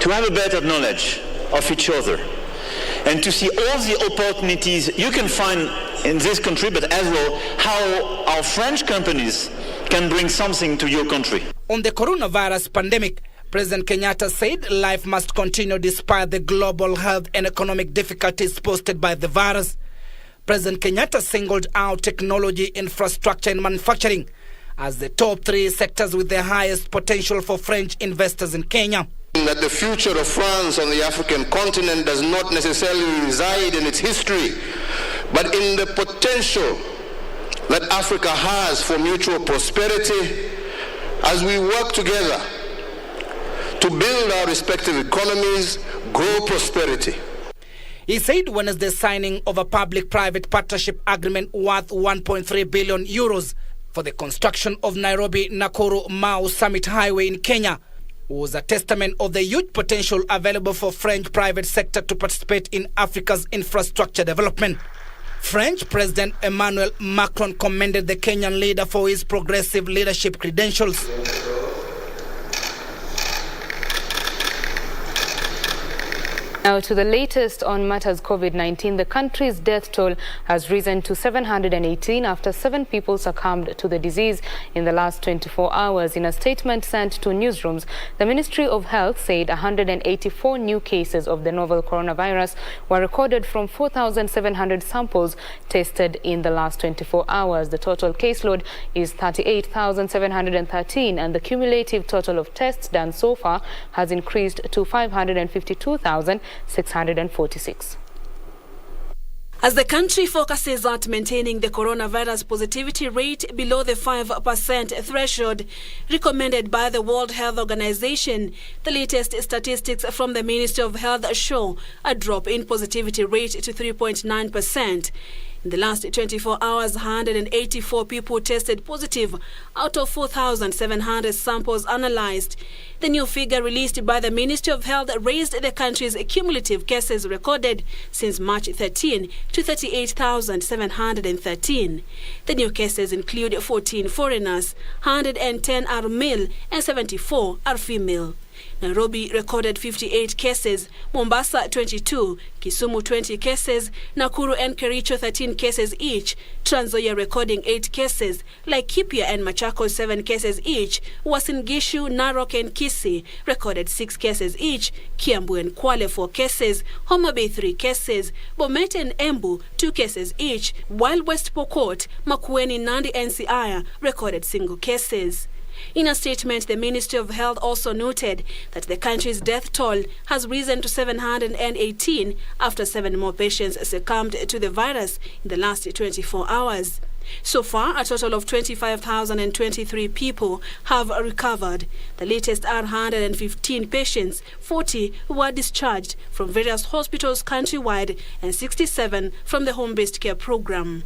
to have a better knowledge of each other, and to see all the opportunities you can find in this country, but as well how our French companies can bring something to your country. On the coronavirus pandemic, President Kenyatta said life must continue despite the global health and economic difficulties posed by the virus. President Kenyatta singled out technology, infrastructure and manufacturing as the top three sectors with the highest potential for French investors in Kenya. That the future of France on the African continent does not necessarily reside in its history, but in the potential that Africa has for mutual prosperity as we work together to build our respective economies, grow prosperity. He said Wednesday signing of a public-private partnership agreement worth 1.3 billion euros for the construction of Nairobi-Nakuru-Mau Summit Highway in Kenya was a testament of the huge potential available for French private sector to participate in Africa's infrastructure development. French President Emmanuel Macron commended the Kenyan leader for his progressive leadership credentials. Now to the latest on matters COVID-19, the country's death toll has risen to 718 after 7 people succumbed to the disease in the last 24 hours. In a statement sent to newsrooms, the Ministry of Health said 184 new cases of the novel coronavirus were recorded from 4,700 samples tested in the last 24 hours. The total caseload is 38,713 and the cumulative total of tests done so far has increased to 552,646. As the country focuses at maintaining the coronavirus positivity rate below the 5% threshold recommended by the World Health Organization, the latest statistics from the Ministry of Health show a drop in positivity rate to 3.9%. In the last 24 hours, 184 people tested positive out of 4,700 samples analyzed. The new figure released by the Ministry of Health raised the country's cumulative cases recorded since March 13 to 38,713. The new cases include 14 foreigners, 110 are male and 74 are female. Nairobi recorded 58 cases, Mombasa 22, Kisumu 20 cases, Nakuru and Kericho 13 cases each, Trans Nzoia recording 8 cases, Laikipia and Machakos 7 cases each, Uasin Gishu, Narok and Kisii recorded 6 cases each, Kiambu and Kwale 4 cases, Homa Bay 3 cases, Bomet and Embu 2 cases each, while West Pokot, Makueni, Nandi and Siaya recorded single cases. In a statement, the Ministry of Health also noted that the country's death toll has risen to 718 after 7 more patients succumbed to the virus in the last 24 hours. So far, a total of 25,023 people have recovered. The latest are 115 patients, 40 were discharged from various hospitals countrywide and 67 from the home-based care program.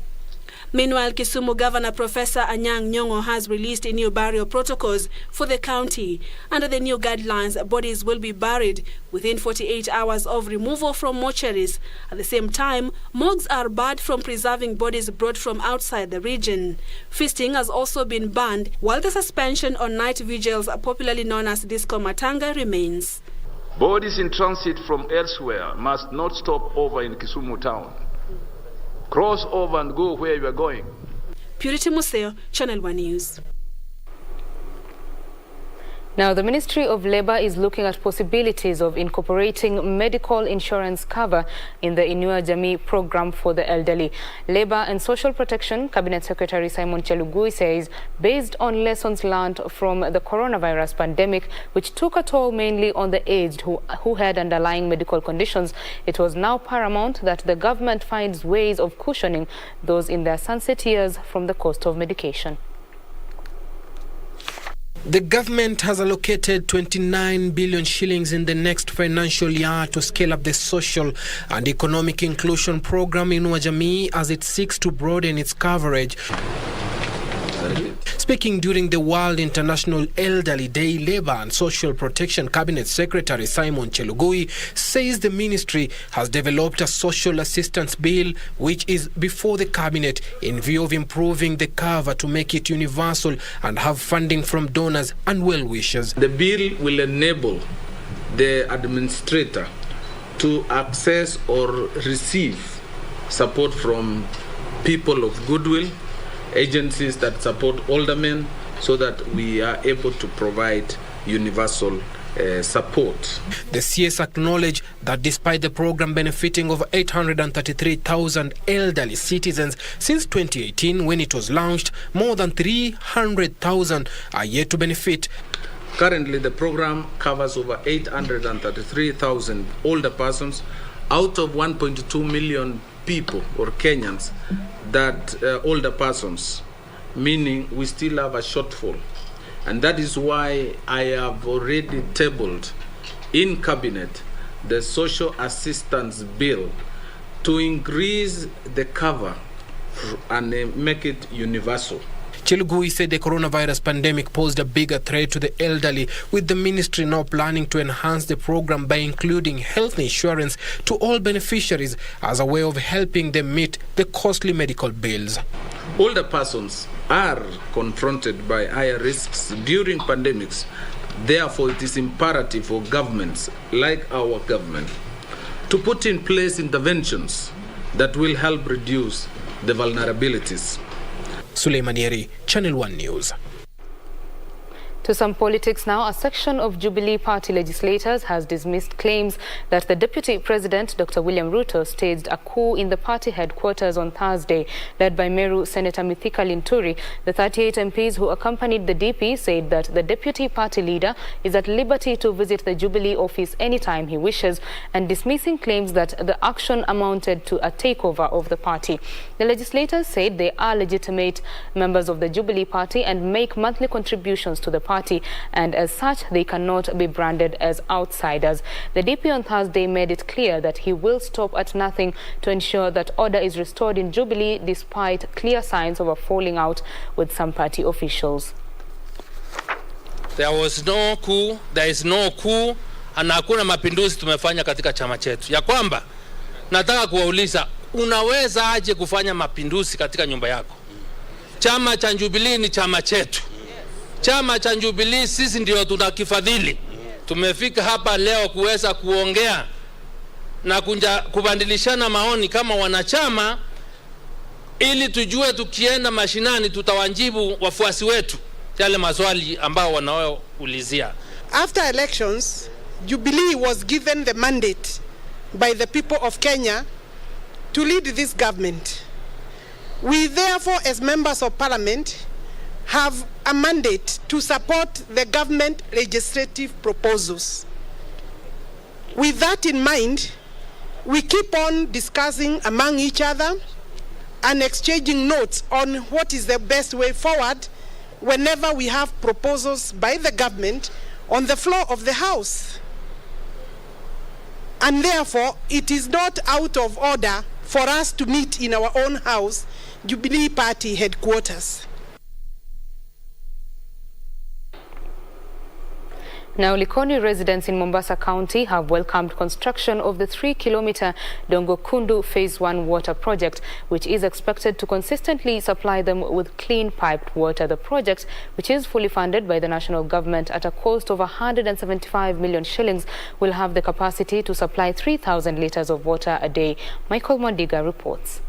Meanwhile, Kisumu Governor Professor Anyang' Nyong'o has released new burial protocols for the county. Under the new guidelines, bodies will be buried within 48 hours of removal from mortuaries. At the same time, morgues are barred from preserving bodies brought from outside the region. Feasting has also been banned, while the suspension on night vigils, popularly known as Disco Matanga, remains. Bodies in transit from elsewhere must not stop over in Kisumu town. Cross over and go where you are going. Purity Museo, Channel 1 News. Now, the Ministry of Labour is looking at possibilities of incorporating medical insurance cover in the Inua Jamii program for the elderly. Labour and Social Protection Cabinet Secretary Simon Chelugui says, based on lessons learned from the coronavirus pandemic, which took a toll mainly on the aged who had underlying medical conditions, it was now paramount that the government finds ways of cushioning those in their sunset years from the cost of medication. The government has allocated 29 billion shillings in the next financial year to scale up the social and economic inclusion program in Inua Jamii as it seeks to broaden its coverage. Speaking during the World International Elderly Day, Labour and Social Protection Cabinet Secretary Simon Chelugui says the ministry has developed a social assistance bill which is before the cabinet in view of improving the cover to make it universal and have funding from donors and well-wishers. The bill will enable the administrator to access or receive support from people of goodwill, agencies that support aldermen, so that we are able to provide universal support. The CS acknowledged that despite the program benefiting over 833,000 elderly citizens since 2018 when it was launched, more than 300,000 are yet to benefit. Currently, the program covers over 833,000 older persons out of 1.2 million people or Kenyans that older persons, meaning we still have a shortfall. And that is why I have already tabled in Cabinet the social assistance bill to increase the cover and make it universal. Chelugui said the coronavirus pandemic posed a bigger threat to the elderly, with the ministry now planning to enhance the program by including health insurance to all beneficiaries as a way of helping them meet the costly medical bills. Older persons are confronted by higher risks during pandemics. Therefore, it is imperative for governments like our government to put in place interventions that will help reduce the vulnerabilities. Suleimanieri, Channel 1 News. To some politics now, a section of Jubilee Party legislators has dismissed claims that the Deputy President, Dr. William Ruto, staged a coup in the party headquarters on Thursday, led by Meru Senator Mithika Linturi. The 38 MPs who accompanied the DP said that the Deputy Party leader is at liberty to visit the Jubilee office anytime he wishes, and dismissing claims that the action amounted to a takeover of the party. The legislators said they are legitimate members of the Jubilee Party and make monthly contributions to the party, and as such they cannot be branded as outsiders. The DP on Thursday made it clear that he will stop at nothing to ensure that order is restored in Jubilee, despite clear signs of a falling out with some party officials. There was no coup, there is no coup, na hakuna mapinduzi tumefanya katika chama chetu. Ya kwamba nataka kuwauliza, unaweza aje kufanya mapinduzi katika nyumba yako? Chama cha Jubilee ni chama chetu. Chama cha Jubilee sisi ndio tunakifadhili. Tumefika hapa leo kuweza kuongea na kubadilishana maoni kama wanachama, ili tujue tukienda mashinani tutawajibu wafuasi wetu yale maswali ambao wanaoulizia. After elections, Jubilee was given the mandate by the people of Kenya to lead this government. We therefore, as members of parliament, have a mandate to support the government legislative proposals. With that in mind, we keep on discussing among each other and exchanging notes on what is the best way forward whenever we have proposals by the government on the floor of the House. And therefore, it is not out of order for us to meet in our own house, Jubilee Party headquarters. Now, Likoni residents in Mombasa County have welcomed construction of the 3-kilometer Dongokundu Phase 1 water project, which is expected to consistently supply them with clean piped water. The project, which is fully funded by the national government at a cost of 175 million shillings, will have the capacity to supply 3,000 litres of water a day. Michael Mondiga reports.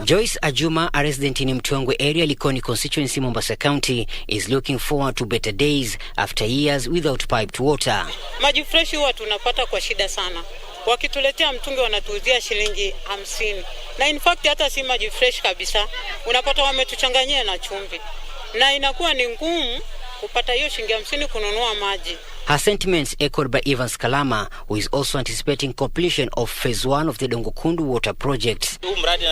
Joyce Ajuma, a resident in Mtwangwe area, Likoni constituency, Mombasa County, is looking forward to better days after years without piped water. Maji fresh huwa tunapata kwa shida sana. Wakituletea mtungi wanatuuzia shilingi 50. Na in fact hata si maji fresh kabisa. Unapata wametuchanganyia na chumvi. Na inakuwa ni ngumu kupata hiyo shilingi 50 kununua maji. Her sentiments echoed by Evans Kalama, who is also anticipating completion of Phase 1 of the Dongokundu water project. Huu mradi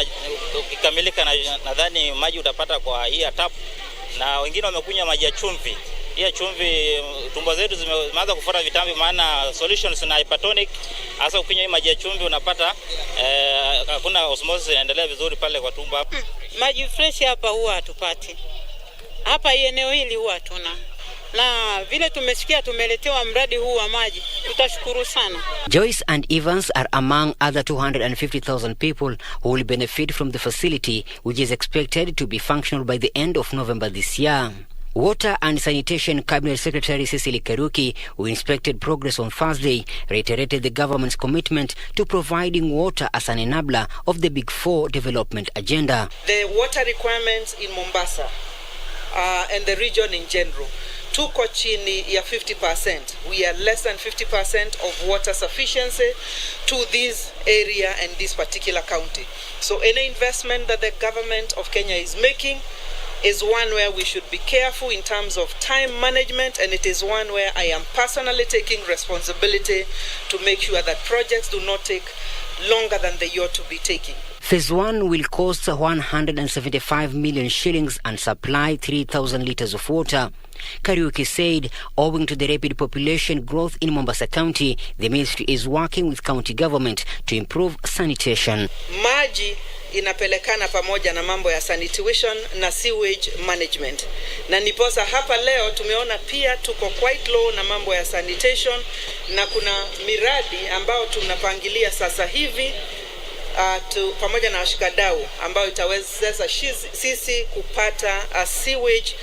ukikamilika nadhani maji utapata kwa hii tap, na wengine wamekunywa maji ya chumvi. Hii chumvi tumbo zetu zimeanza kufuata vitambi, maana solutions na hypertonic. Hasa ukinywa hii maji ya chumvi unapata hakuna osmosis inaendelea vizuri pale kwa tumbo. Maji fresh hapa huwa hatupati. Hapa eneo hili huwa hatuna. Na vile tumesikia tumeletewa mradi huu wa maji, tutashukuru sana. Joyce and Evans are among other 250,000 people who will benefit from the facility, which is expected to be functional by the end of November this year. Water and Sanitation Cabinet Secretary Cecily Keruki, who inspected progress on Thursday, reiterated the government's commitment to providing water as an enabler of the Big Four development agenda. The water requirements in Mombasa and the region in general, tuko chini ya 50%. We are less than 50% of water sufficiency to this area and this particular county. So any investment that the government of Kenya is making is one where we should be careful in terms of time management, and it is one where I am personally taking responsibility to make sure that projects do not take longer than they ought to be taking. Phase 1 will cost 175 million shillings and supply 3,000 litres of water. Kariuki said, owing to the rapid population growth in Mombasa County, the ministry is working with county government to improve sanitation. Maji inapelekana pamoja na mambo ya sanitation na sewage management. Na niposa hapa leo tumeona pia tuko quite low na mambo ya sanitation, na kuna miradi ambao tunapangilia sasa hivi pamoja na washikadau ambao itawezesha sisi kupata a sewage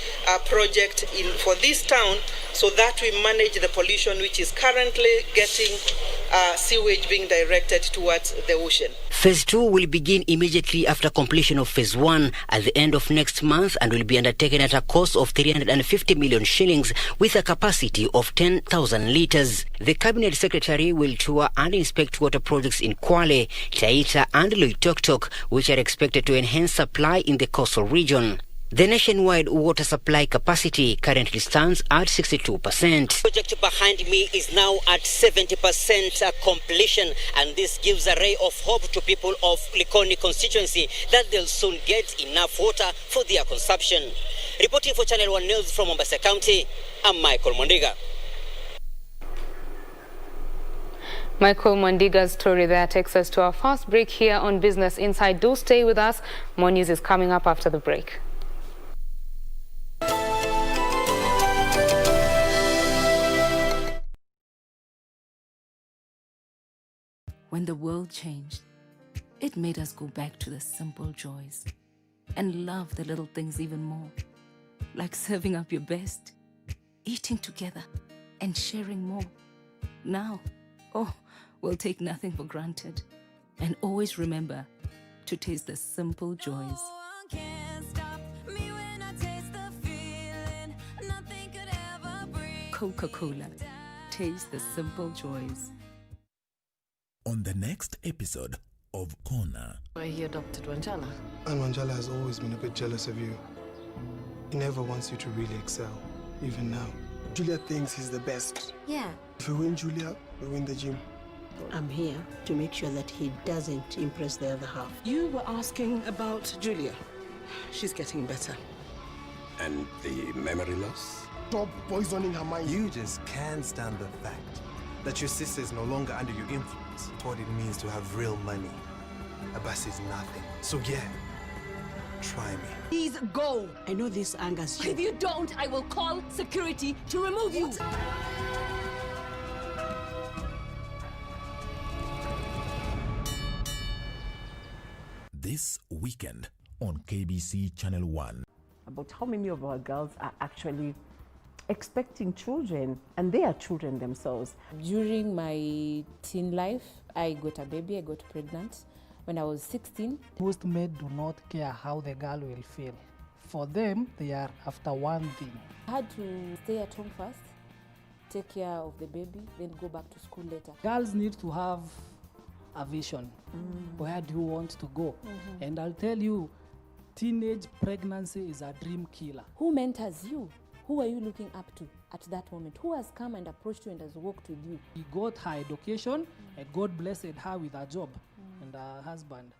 project for this town, so that we manage the pollution which is currently getting sewage being directed towards the ocean. Phase 2 will begin immediately after completion of Phase 1 at the end of next month and will be undertaken at a cost of 350 million shillings with a capacity of 10,000 litres. The Cabinet Secretary will tour and inspect water projects in Kwale, Taita and Loitoktok, which are expected to enhance supply in the coastal region. The nationwide water supply capacity currently stands at 62%. The project behind me is now at 70% completion, and this gives a ray of hope to people of Likoni constituency that they'll soon get enough water for their consumption. Reporting for Channel 1 News from Mombasa County, I'm Michael Mondiga. Michael Mondiga's story there takes us to our first break here on Business Inside. Do stay with us. More news is coming up after the break. When the world changed, it made us go back to the simple joys and love the little things even more, like serving up your best, eating together, and sharing more. Now, we'll take nothing for granted and always remember to taste the simple joys. Coca-Cola. Taste the simple joys. On the next episode of Corner. Why he adopted Wanjala? And Wanjala has always been a bit jealous of you. He never wants you to really excel, even now. Julia thinks he's the best. Yeah. If we win Julia, we win the gym. I'm here to make sure that he doesn't impress the other half. You were asking about Julia. She's getting better. And the memory loss? Stop poisoning her mind. You just can't stand the fact that your sister is no longer under your influence. What it means to have real money. Abbas is nothing. So yeah, try me. Please go. I know this angers you. If you don't, I will call security to remove you. This weekend on KBC Channel 1. About how many of our girls are actually expecting children, and they are children themselves. During my teen life, I got a baby, I got pregnant when I was 16. Most men do not care how the girl will feel. For them, they are after one thing. I had to stay at home first, take care of the baby, then go back to school later. Girls need to have a vision. Where do you want to go? And I'll tell you, teenage pregnancy is a dream killer. Who mentors you? Who are you looking up to at that moment? Who has come and approached you and has worked with you? He got her education, and God blessed her with a job and a husband.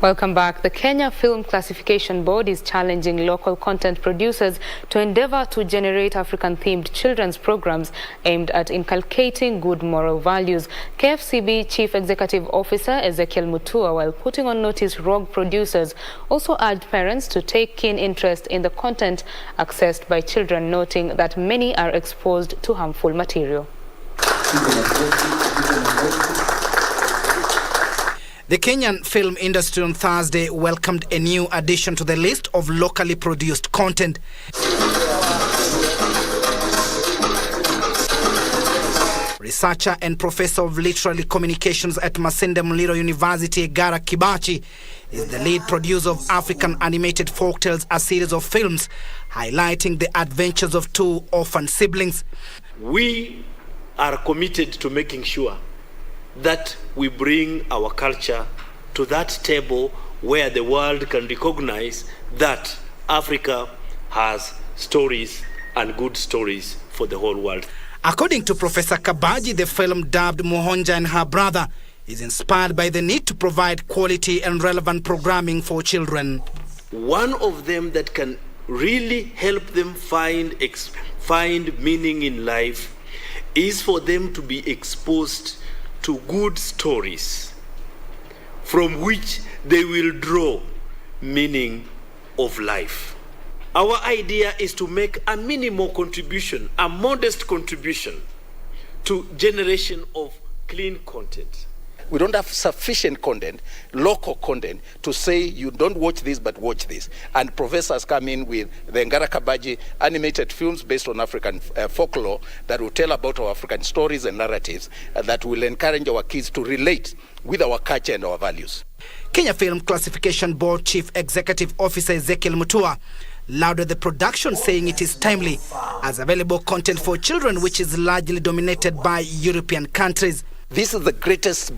Welcome back. The Kenya Film Classification Board is challenging local content producers to endeavor to generate African-themed children's programs aimed at inculcating good moral values. KFCB Chief Executive Officer Ezekiel Mutua, while putting on notice rogue producers, also urged parents to take keen interest in the content accessed by children, noting that many are exposed to harmful material. The Kenyan film industry on Thursday welcomed a new addition to the list of locally produced content. Researcher and professor of literary communications at Masinde Muliro University, Gara Kibachi, is the lead producer of African Animated Folktales, a series of films highlighting the adventures of two orphan siblings. We are committed to making sure that we bring our culture to that table where the world can recognize that Africa has stories and good stories for the whole world. According to Professor Kabaji, the film dubbed Muhonja and Her Brother is inspired by the need to provide quality and relevant programming for children. One of them that can really help them find meaning in life is for them to be exposed to good stories from which they will draw meaning of life. Our idea is to make a minimal contribution, a modest contribution to generation of clean content. We don't have sufficient content, local content, to say you don't watch this but watch this. And professors come in with the Ngara Kabaji animated films based on African folklore that will tell about our African stories and narratives that will encourage our kids to relate with our culture and our values. Kenya Film Classification Board Chief Executive Officer Ezekiel Mutua lauded the production, saying it is timely as available content for children, which is largely dominated by European countries. This is the greatest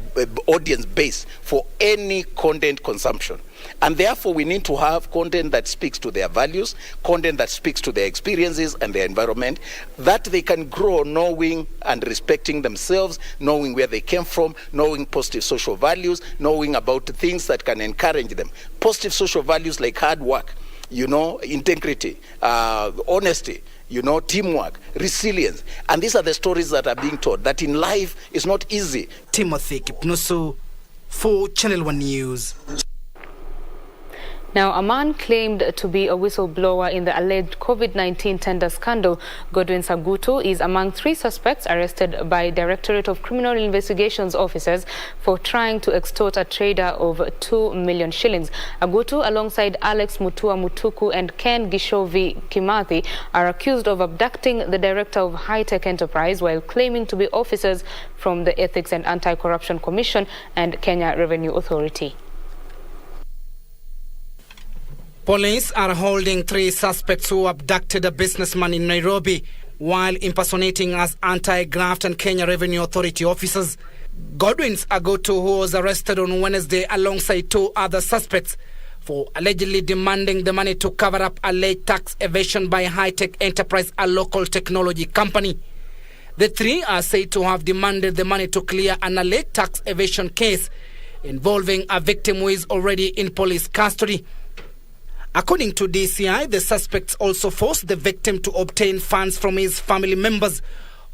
audience base for any content consumption. And therefore, we need to have content that speaks to their values, content that speaks to their experiences and their environment, that they can grow knowing and respecting themselves, knowing where they came from, knowing positive social values, knowing about things that can encourage them. Positive social values like hard work, integrity, honesty, teamwork, resilience. And these are the stories that are being told, that in life is not easy. Timothy Kipnusu for Channel 1 News. Now, a man claimed to be a whistleblower in the alleged COVID-19 tender scandal, Godwin Sagutu, is among 3 suspects arrested by Directorate of Criminal Investigations officers for trying to extort a trader of 2 million shillings. Agutu, alongside Alex Mutua Mutuku and Ken Gishovi Kimathi, are accused of abducting the director of High-Tech Enterprise while claiming to be officers from the Ethics and Anti-Corruption Commission and Kenya Revenue Authority. Police are holding 3 suspects who abducted a businessman in Nairobi while impersonating as anti-graft and Kenya Revenue Authority officers. Godwin Agutu, who was arrested on Wednesday alongside 2 other suspects for allegedly demanding the money to cover up alleged tax evasion by High-Tech Enterprise, a local technology company. The 3 are said to have demanded the money to clear an alleged tax evasion case involving a victim who is already in police custody. According to DCI, the suspects also forced the victim to obtain funds from his family members,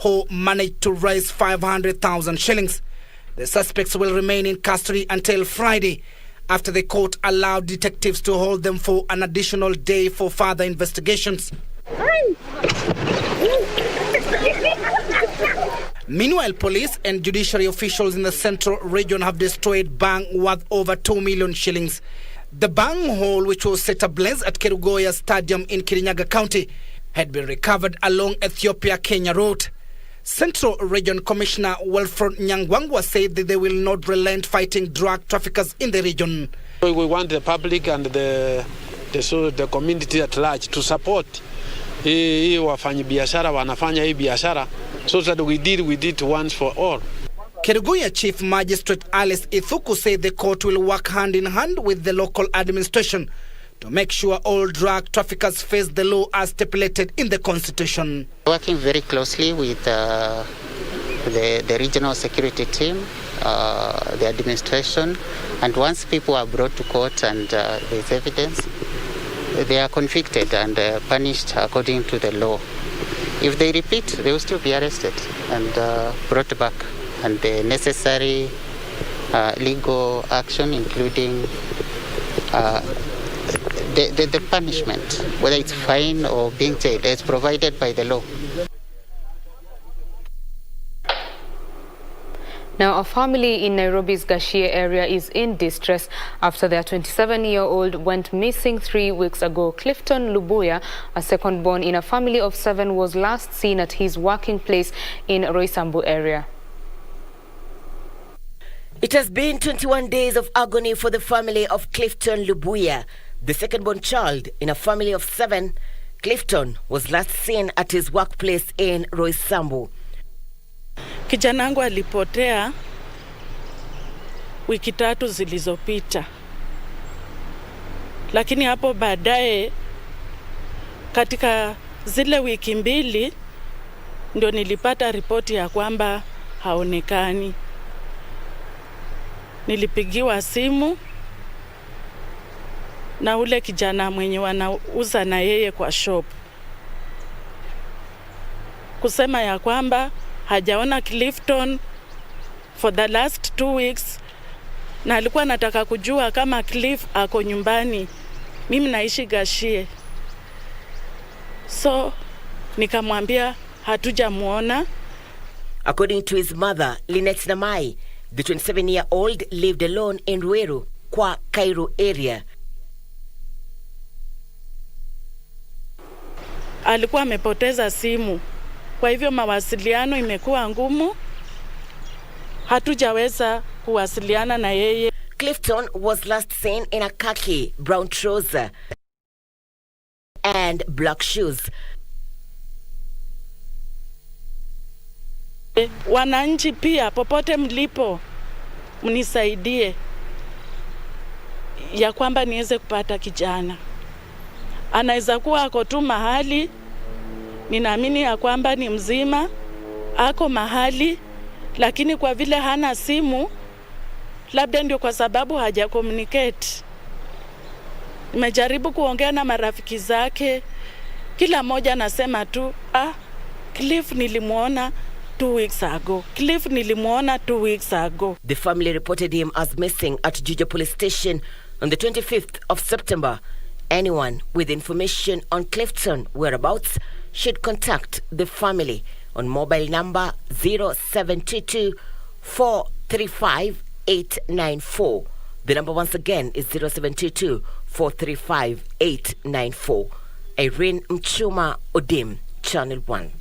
who managed to raise 500,000 shillings. The suspects will remain in custody until Friday, after the court allowed detectives to hold them for an additional day for further investigations. Meanwhile, police and judiciary officials in the central region have destroyed bank worth over 2 million shillings. The bang hole, which was set ablaze at Kerugoya Stadium in Kirinyaga County, had been recovered along Ethiopia-Kenya road. Central Region Commissioner Wilfred Nyangwangwa said that they will not relent fighting drug traffickers in the region. We want the public and the community at large to support hii wafanyabiashara wanafanya hii biashara, so that we deal with it once for all. Kerugoya Chief Magistrate Alice Ithuku said the court will work hand in hand with the local administration to make sure all drug traffickers face the law as stipulated in the constitution. Working very closely with the regional security team, the administration, and once people are brought to court and there's evidence, they are convicted and punished according to the law. If they repeat, they will still be arrested and brought back, and the necessary legal action, including the punishment, whether it's fine or being jailed, is provided by the law. Now, a family in Nairobi's Gashie area is in distress after their 27-year-old went missing 3 weeks ago. Clifton Lubuya, a second-born in a family of 7, was last seen at his working place in Roysambu area. It has been 21 days of agony for the family of Clifton Lubuya, the second-born child in a family of 7. Clifton was last seen at his workplace in Roysambu. Kijanangu alipotea wiki 3 zilizopita, lakini hapo baadaye katika zile wiki 2 ndio nilipata ripoti ya kwamba haonekani. Nilipigiwa simu na ule kijana mwenye wanauza na yeye kwa shop kusema ya kwamba hajaona Clifton for the last 2 weeks, na alikuwa anataka kujua kama Cliff ako nyumbani. Mimi naishi Gashie, so nikamwambia hatujamuona. According to his mother, Lynette Namai, the 27-year-old lived alone in Ruiru, kwa Cairo area. Alikuwa amepoteza simu, kwa hivyo mawasiliano imekuwa ngumu. Hatujaweza kuwasiliana na yeye. Clifton was last seen in a khaki, brown trouser and black shoes. Wananchi pia, popote mlipo, mnisaidie ya kwamba niweze kupata kijana. Anaweza kuwa ako tu mahali, ninaamini ya kwamba ni mzima, ako mahali, lakini kwa vile hana simu, labda ndio kwa sababu haja communicate. Nimejaribu kuongea na marafiki zake, kila mmoja anasema tu, Cliff nilimuona 2 weeks ago. Cliff nilimuona 2 weeks ago. The family reported him as missing at Juja Police Station on the 25th of September. Anyone with information on Clifton whereabouts should contact the family on mobile number 0722 435 894. The number once again is 0722 435 894. Irene Mchuma Odim, Channel 1.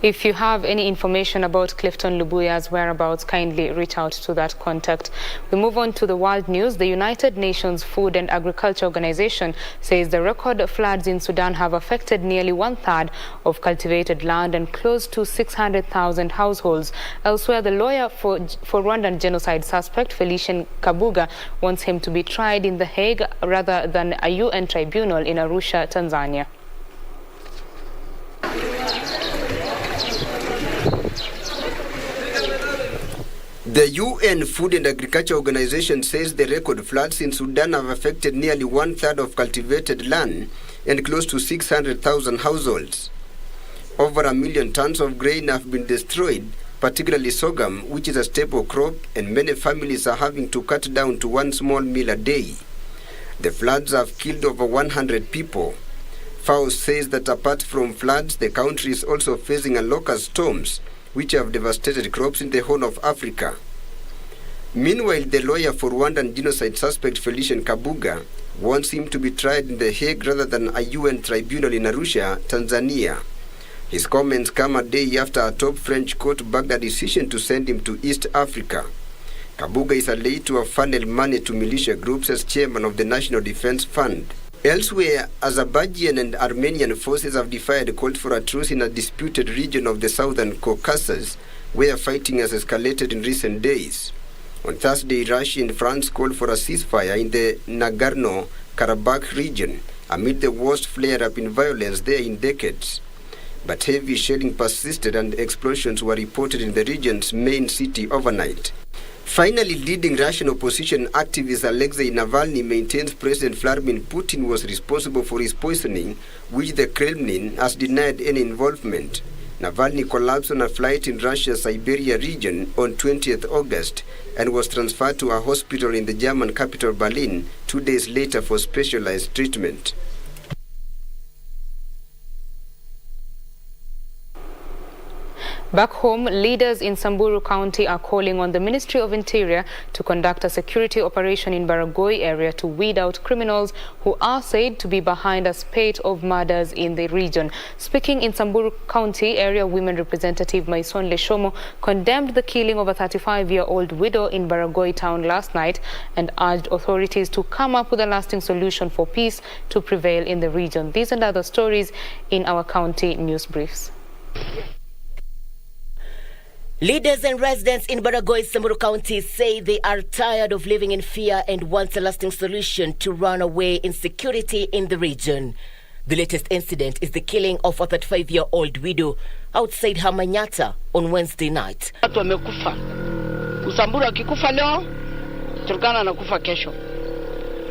If you have any information about Clifton Lubuya's whereabouts, kindly reach out to that contact. We move on to the world news. The United Nations Food and Agriculture Organization says the record floods in Sudan have affected nearly 1/3 of cultivated land and close to 600,000 households. Elsewhere, the lawyer for Rwandan genocide suspect Felician Kabuga wants him to be tried in The Hague rather than a UN tribunal in Arusha, Tanzania. The UN Food and Agriculture Organization says the record floods in Sudan have affected nearly 1/3 of cultivated land and close to 600,000 households. Over 1 million tons of grain have been destroyed, particularly sorghum, which is a staple crop, and many families are having to cut down to 1 small meal a day. The floods have killed over 100 people. FAO says that apart from floods, the country is also facing a locust storms, which have devastated crops in the Horn of Africa. Meanwhile, the lawyer for Rwandan genocide suspect Felician Kabuga wants him to be tried in The Hague rather than a UN tribunal in Arusha, Tanzania. His comments come a day after a top French court backed a decision to send him to East Africa. Kabuga is alleged to have funneled money to militia groups as chairman of the National Defense Fund. Elsewhere, Azerbaijan and Armenian forces have defied calls for a truce in a disputed region of the southern Caucasus, where fighting has escalated in recent days. On Thursday, Russia and France called for a ceasefire in the Nagorno-Karabakh region amid the worst flare-up in violence there in decades. But heavy shelling persisted and explosions were reported in the region's main city overnight. Finally, leading Russian opposition activist Alexei Navalny maintains President Vladimir Putin was responsible for his poisoning, which the Kremlin has denied any involvement. Navalny collapsed on a flight in Russia's Siberia region on 20th August and was transferred to a hospital in the German capital Berlin 2 days later for specialized treatment. Back home, leaders in Samburu County are calling on the Ministry of Interior to conduct a security operation in Baragoi area to weed out criminals who are said to be behind a spate of murders in the region. Speaking in Samburu County, area women representative Maison Leshomo condemned the killing of a 35-year-old widow in Baragoi town last night and urged authorities to come up with a lasting solution for peace to prevail in the region. These and other stories in our county news briefs. Leaders and residents in Baragoi, Samburu County say they are tired of living in fear and want a lasting solution to run away insecurity in the region. The latest incident is the killing of a 35-year-old widow outside Hamanyata on Wednesday night. Watu wamekufa. Msamburu akikufa leo, Turkana anakufa kesho.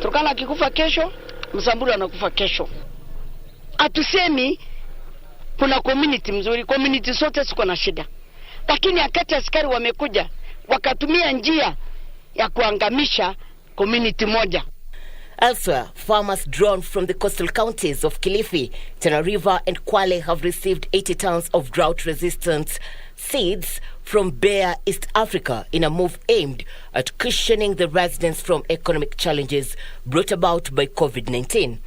Turkana akikufa kesho, Msamburu anakufa kesho. Hatusemi kuna community mzuri, community zote ziko na shida. Lakini akati askari wamekuja wakatumia njia ya kuangamisha community moja. Elsewhere, farmers drawn from the coastal counties of Kilifi, Tana River and Kwale have received 80 tons of drought-resistant seeds from Bayer, East Africa in a move aimed at cushioning the residents from economic challenges brought about by COVID-19.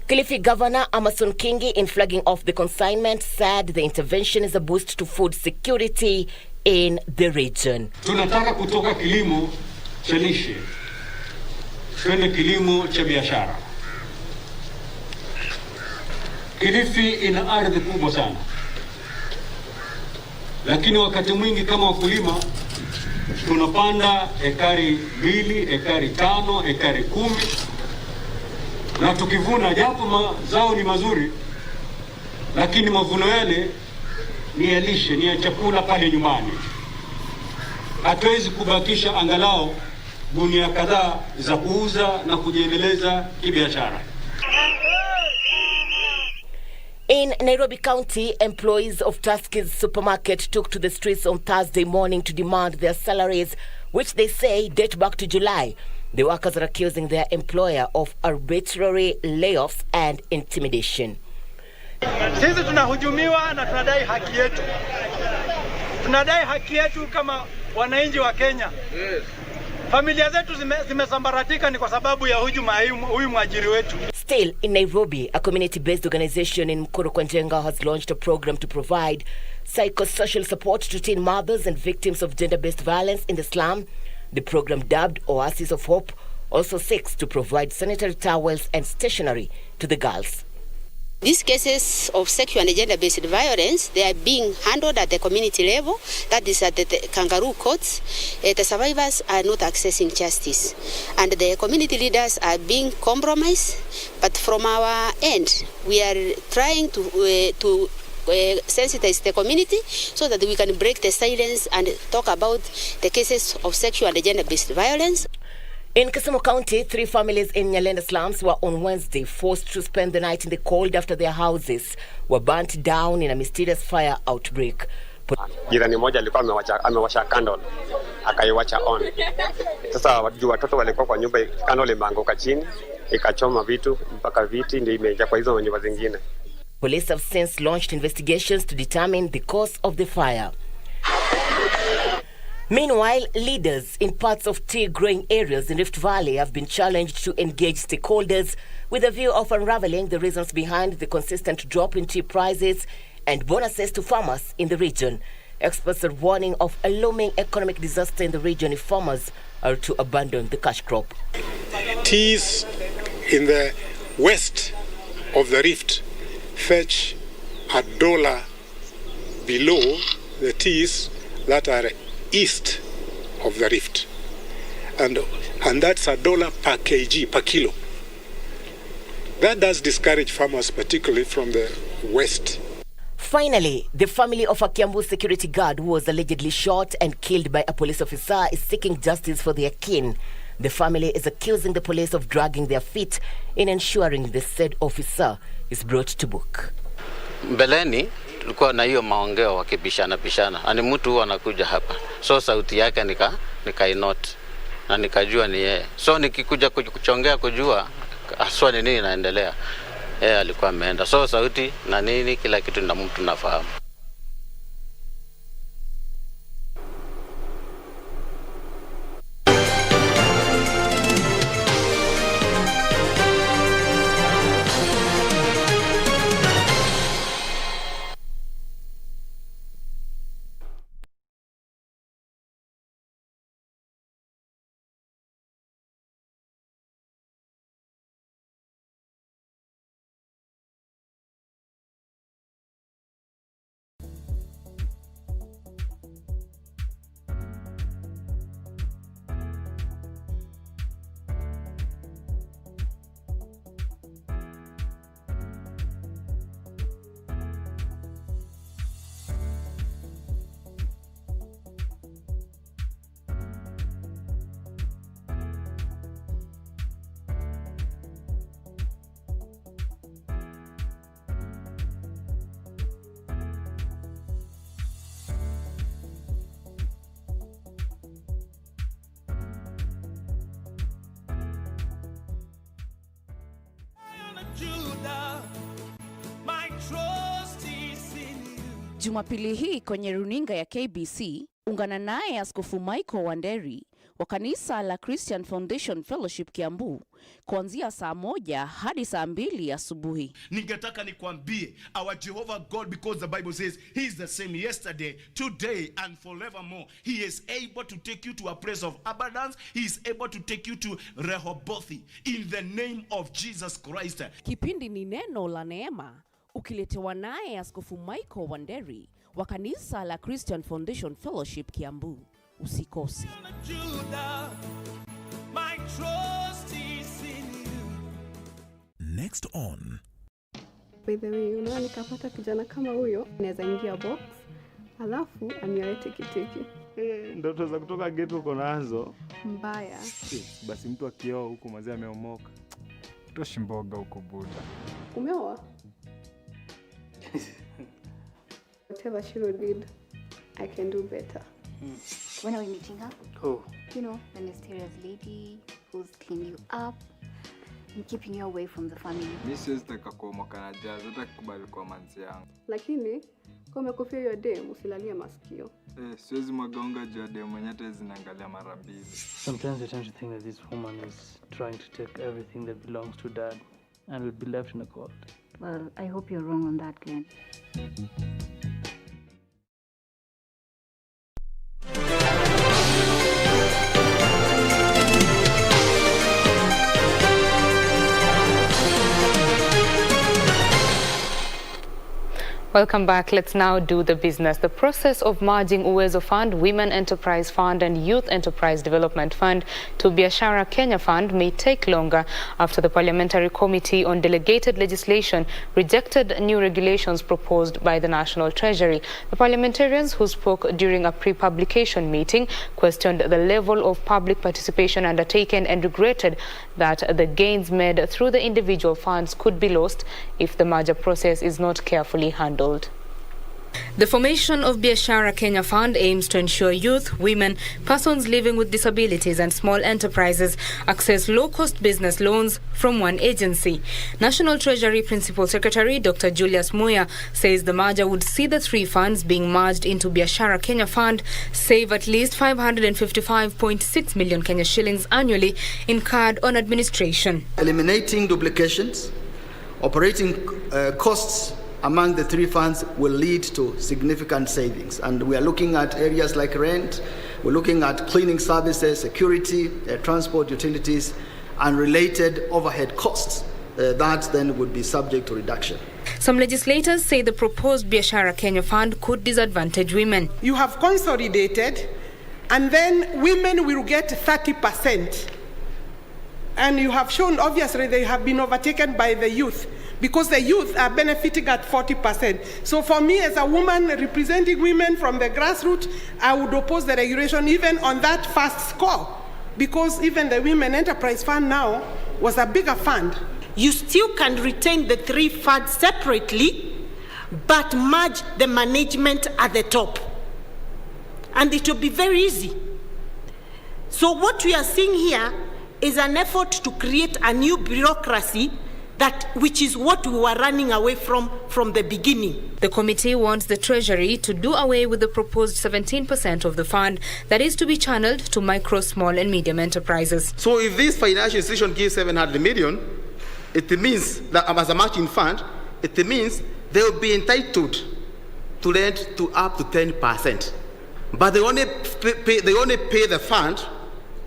Kilifi Governor Amason Kingi, in flagging off the consignment, said the intervention is a boost to food security in the region. Tunataka kutoka kilimo cha lishe twende kilimo cha biashara. Kilifi ina ardhi kubwa sana, lakini wakati mwingi kama wakulima tunapanda ekari 2, ekari 5, ekari 10. Na tukivuna japo mazao ni mazuri, lakini mavuno yale ni ya lishe, ni ya chakula pale nyumbani. Hatuwezi kubakisha angalau gunia kadhaa za kuuza na kujiendeleza kibiashara. In Nairobi County, employees of Tuskys supermarket took to the streets on Thursday morning to demand their salaries, which they say date back to July. The workers are accusing their employer of arbitrary layoffs and intimidation. Sisi tunahujumiwa na tunadai haki yetu. Tunadai haki yetu kama wananchi wa Kenya. Familia zetu zimesambaratika ni kwa sababu ya hujuma huyu mwajiri wetu. Still in Nairobi, a community-based organization in Mkuru kwa Njenga has launched a program to provide psychosocial support to teen mothers and victims of gender-based violence in the slum. The program, dubbed Oasis of Hope, also seeks to provide sanitary towels and stationery to the girls. These cases of sexual and gender-based violence, they are being handled at the community level, that is at the kangaroo courts. The survivors are not accessing justice. And the community leaders are being compromised. But from our end, we are trying to sensitize the community so that we can break the silence and talk about the cases of sexual and gender-based violence. In Kisumu County, 3 families in Nyalenda slums were on Wednesday forced to spend the night in the cold after their houses were burnt down in a mysterious fire outbreak. Jirani moja alikuwa amewasha candle akaiwacha on. Sasa watoto walikuwa kwa nyumba, candle imeanguka chini ikachoma vitu mpaka viti ndio imejaa kwa hizo nyumba zingine. Police have since launched investigations to determine the cause of the fire. Meanwhile, leaders in parts of tea-growing areas in Rift Valley have been challenged to engage stakeholders with a view of unraveling the reasons behind the consistent drop in tea prices and bonuses to farmers in the region. Experts are warning of a looming economic disaster in the region if farmers are to abandon the cash crop. Teas in the west of the Rift fetch $1 below the teas that are east of the Rift, and that's $1 per kg, per kilo. That does discourage farmers, particularly from the west. Finally, the family of a Kiambu security guard who was allegedly shot and killed by a police officer is seeking justice for their kin. The family is accusing the police of dragging their feet in ensuring the said officer is brought to book. Mbeleni tulikuwa na hiyo maongeo wakipishana ani mtu anakuja hapa, so sauti yake nikainoti na nikajua ni yeye, so nikikuja kuchongea kujua aswa ni nini inaendelea, yeye alikuwa ameenda, so sauti na nini kila kitu na mtu nafahamu. Jumapili hii kwenye runinga ya KBC, ungana naye Askofu Michael Wanderi wa kanisa la Christian Foundation Fellowship Kiambu kuanzia saa 1 hadi saa 2 asubuhi. Ningetaka nikwambie, our Jehovah God, because the Bible says he is the same yesterday, today and forevermore. He is able to take you to a place of abundance. He is able to take you to Rehoboth in the name of Jesus Christ. Kipindi ni neno la neema, ukiletewa naye Askofu Michael Wanderi wa kanisa la Christian Foundation Fellowship Kiambu. Usikose. Next on. By the way, unaona nikapata kijana kama huyo, naweza ingia box, alafu aniawe tikitiki. Ndoto za kutoka ghetto uko nazo Mbaya. Basi mtu akioa huko mazee ameomoka. Toshi mboga huko buda. Umeoa? Whatever she did, I can do better. When are we meeting her? Oh. You know, the mysterious lady who's cleaning you up and keeping you away from the family. Mimi siwezi taka kuomoka na jazz, hata kukubali kwa manzi yangu. Lakini kama umekufia hiyo dem, usilalie masikio. Siwezi mwagonga juu ya dem mwenye hata zinaangalia mara mbili. Sometimes I tend to think that this woman is trying to take everything that belongs to dad and will be left in a cold. Well, I hope you're wrong on that, Glenn. Welcome back. Let's now do the business. The process of merging Uwezo Fund, Women Enterprise Fund and Youth Enterprise Development Fund to Biashara Kenya Fund may take longer after the Parliamentary Committee on Delegated Legislation rejected new regulations proposed by the National Treasury. The parliamentarians who spoke during a pre-publication meeting questioned the level of public participation undertaken and regretted that the gains made through the individual funds could be lost if the merger process is not carefully handled. The formation of Biashara Kenya Fund aims to ensure youth, women, persons living with disabilities and small enterprises access low-cost business loans from one agency. National Treasury Principal Secretary Dr. Julius Muya says the merger would see the three funds being merged into Biashara Kenya Fund save at least 555.6 million Kenya shillings annually incurred on administration. Eliminating duplications, operating costs among the three funds will lead to significant savings. And we are looking at areas like rent, we're looking at cleaning services, security, transport, utilities, and related overhead costs that then would be subject to reduction. Some legislators say the proposed Biashara Kenya Fund could disadvantage women. You have consolidated, and then women will get 30% And you have shown, obviously, they have been overtaken by the youth, because the youth are benefiting at 40%. So for me, as a woman representing women from the grassroots, I would oppose the regulation even on that first score, because even the Women Enterprise Fund now was a bigger fund. You still can retain the 3 funds separately, but merge the management at the top. And it will be very easy. So what we are seeing here is an effort to create a new bureaucracy, which is what we were running away from the beginning. The committee wants the Treasury to do away with the proposed 17% of the fund that is to be channeled to micro, small and medium enterprises. So if this financial institution gives 700 million, it means that as a matching fund, it means they will be entitled to lend to up to 10%. But they only pay the fund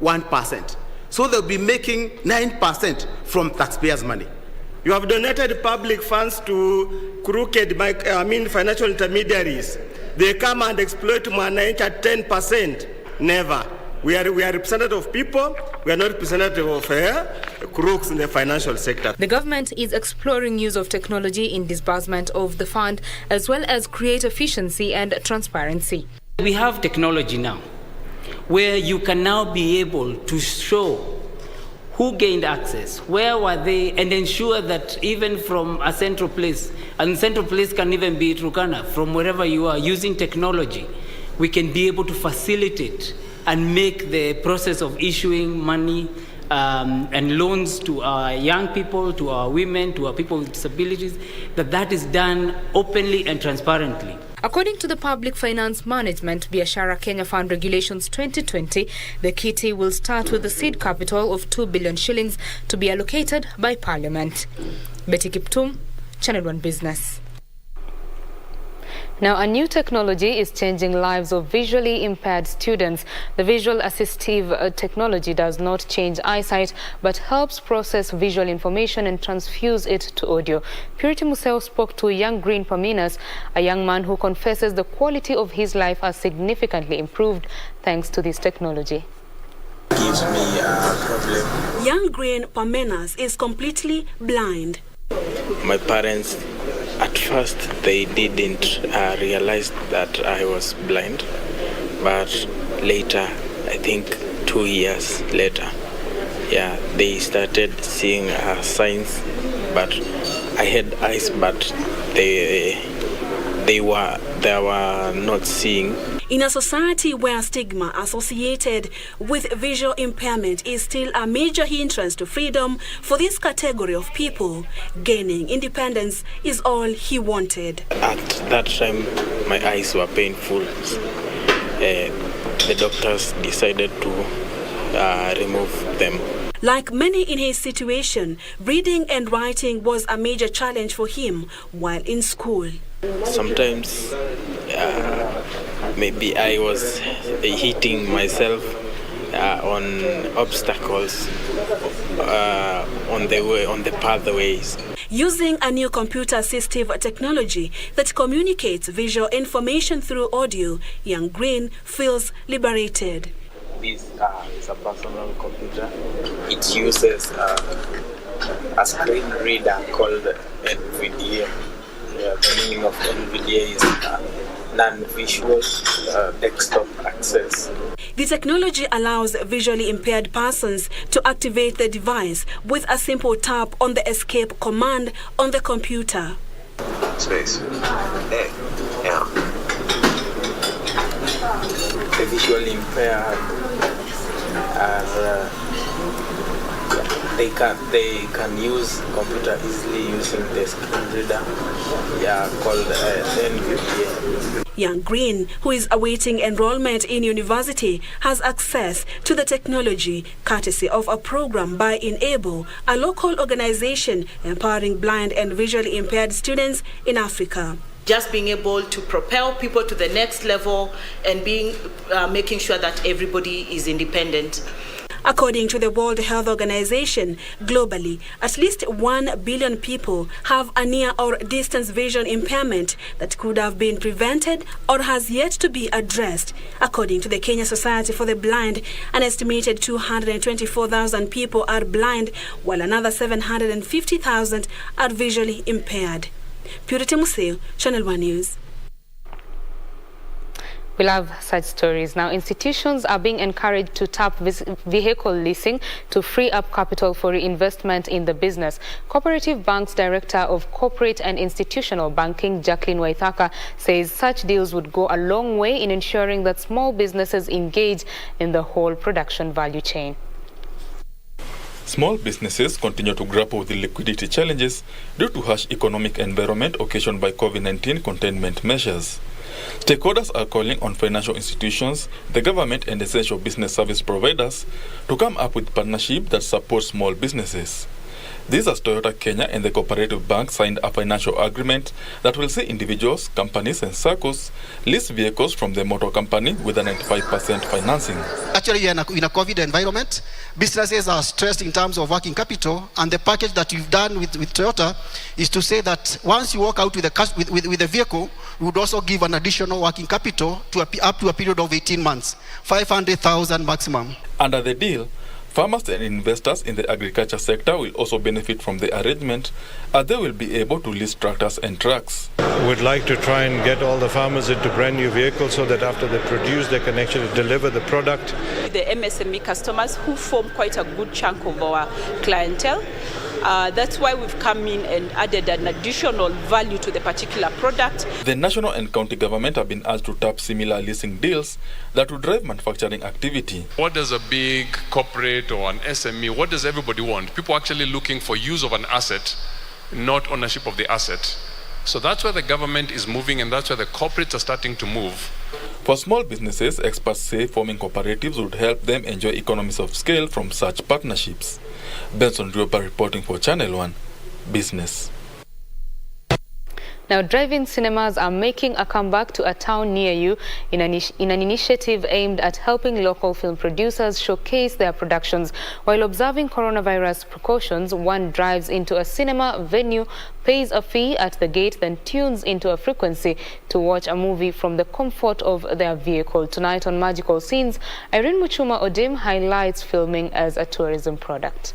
1%. So they'll be making 9% from taxpayers' money. You have donated public funds to crooked financial intermediaries. They come and exploit mwananchi at 10%. Never. We are representative of people. We are not representative of crooks in the financial sector. The government is exploring use of technology in disbursement of the fund, as well as create efficiency and transparency. We have technology now, where you can now be able to show who gained access, where were they, and ensure that even from a central place, and central place can even be Turkana, from wherever you are, using technology, we can be able to facilitate and make the process of issuing money and loans to our young people, to our women, to our people with disabilities, that is done openly and transparently. According to the Public Finance Management Biashara Kenya Fund Regulations 2020, the kitty will start with a seed capital of 2 billion shillings to be allocated by Parliament. Betty Kiptum, Channel 1 Business. Now, a new technology is changing lives of visually impaired students. The visual assistive technology does not change eyesight, but helps process visual information and transfuse it to audio. Purity Museo spoke to young Green Paminas, a young man who confesses the quality of his life has significantly improved thanks to this technology. Gives me a problem. Young Green Paminas is completely blind. My parents, at first, they didn't realize that I was blind, but later, I think 2 years later, they started seeing signs. But I had eyes, but they were not seeing. In a society where stigma associated with visual impairment is still a major hindrance to freedom for this category of people, gaining independence is all he wanted. At that time, my eyes were painful. The doctors decided to remove them. Like many in his situation, reading and writing was a major challenge for him while in school. Sometimes maybe I was hitting myself on obstacles on the pathways. Using a new computer-assistive technology that communicates visual information through audio, young Green feels liberated. This is a personal computer. It uses a screen reader called NVDA. The meaning of NVDA is non-visual desktop access. The technology allows visually impaired persons to activate the device with a simple tap on the escape command on the computer. Space. The visually impaired they can use computer easily using the screen reader called NVDA. Young Green, who is awaiting enrollment in university, has access to the technology courtesy of a program by Enable, a local organization empowering blind and visually impaired students in Africa. Just being able to propel people to the next level and making sure that everybody is independent. According to the World Health Organization, globally, at least 1 billion people have a near or distance vision impairment that could have been prevented or has yet to be addressed. According to the Kenya Society for the Blind, an estimated 224,000 people are blind, while another 750,000 are visually impaired. Purity Museo, Channel 1 News. We love such stories. Now, institutions are being encouraged to tap vehicle leasing to free up capital for reinvestment in the business. Cooperative Bank's Director of Corporate and Institutional Banking, Jacqueline Waithaka, says such deals would go a long way in ensuring that small businesses engage in the whole production value chain. Small businesses continue to grapple with the liquidity challenges due to harsh economic environment occasioned by COVID-19 containment measures. Stakeholders are calling on financial institutions, the government and essential business service providers to come up with partnerships that support small businesses. These as Toyota Kenya and the Cooperative Bank signed a financial agreement that will see individuals, companies and circles lease vehicles from the motor company with a 95% financing. Actually, in a COVID environment, businesses are stressed in terms of working capital, and the package that we've done with Toyota is to say that once you walk out with the vehicle, we would also give an additional working capital up to a period of 18 months, 500,000 maximum. Under the deal, farmers and investors in the agriculture sector will also benefit from the arrangement, as they will be able to lease tractors and trucks. We'd like to try and get all the farmers into brand new vehicles so that after they produce, they can actually deliver the product. The MSME customers who form quite a good chunk of our clientele. That's why we've come in and added an additional value to the particular product. The national and county government have been asked to tap similar leasing deals that will drive manufacturing activity. What does a big corporate or an SME, what does everybody want? People are actually looking for use of an asset, not ownership of the asset. So that's where the government is moving, and that's where the corporates are starting to move. For small businesses, experts say forming cooperatives would help them enjoy economies of scale from such partnerships. Benson Riopa reporting for Channel 1 Business. Now, drive-in cinemas are making a comeback to a town near you in an initiative aimed at helping local film producers showcase their productions. While observing coronavirus precautions, one drives into a cinema venue, pays a fee at the gate, then tunes into a frequency to watch a movie from the comfort of their vehicle. Tonight on Magical Scenes, Irene Muchuma Odim highlights filming as a tourism product.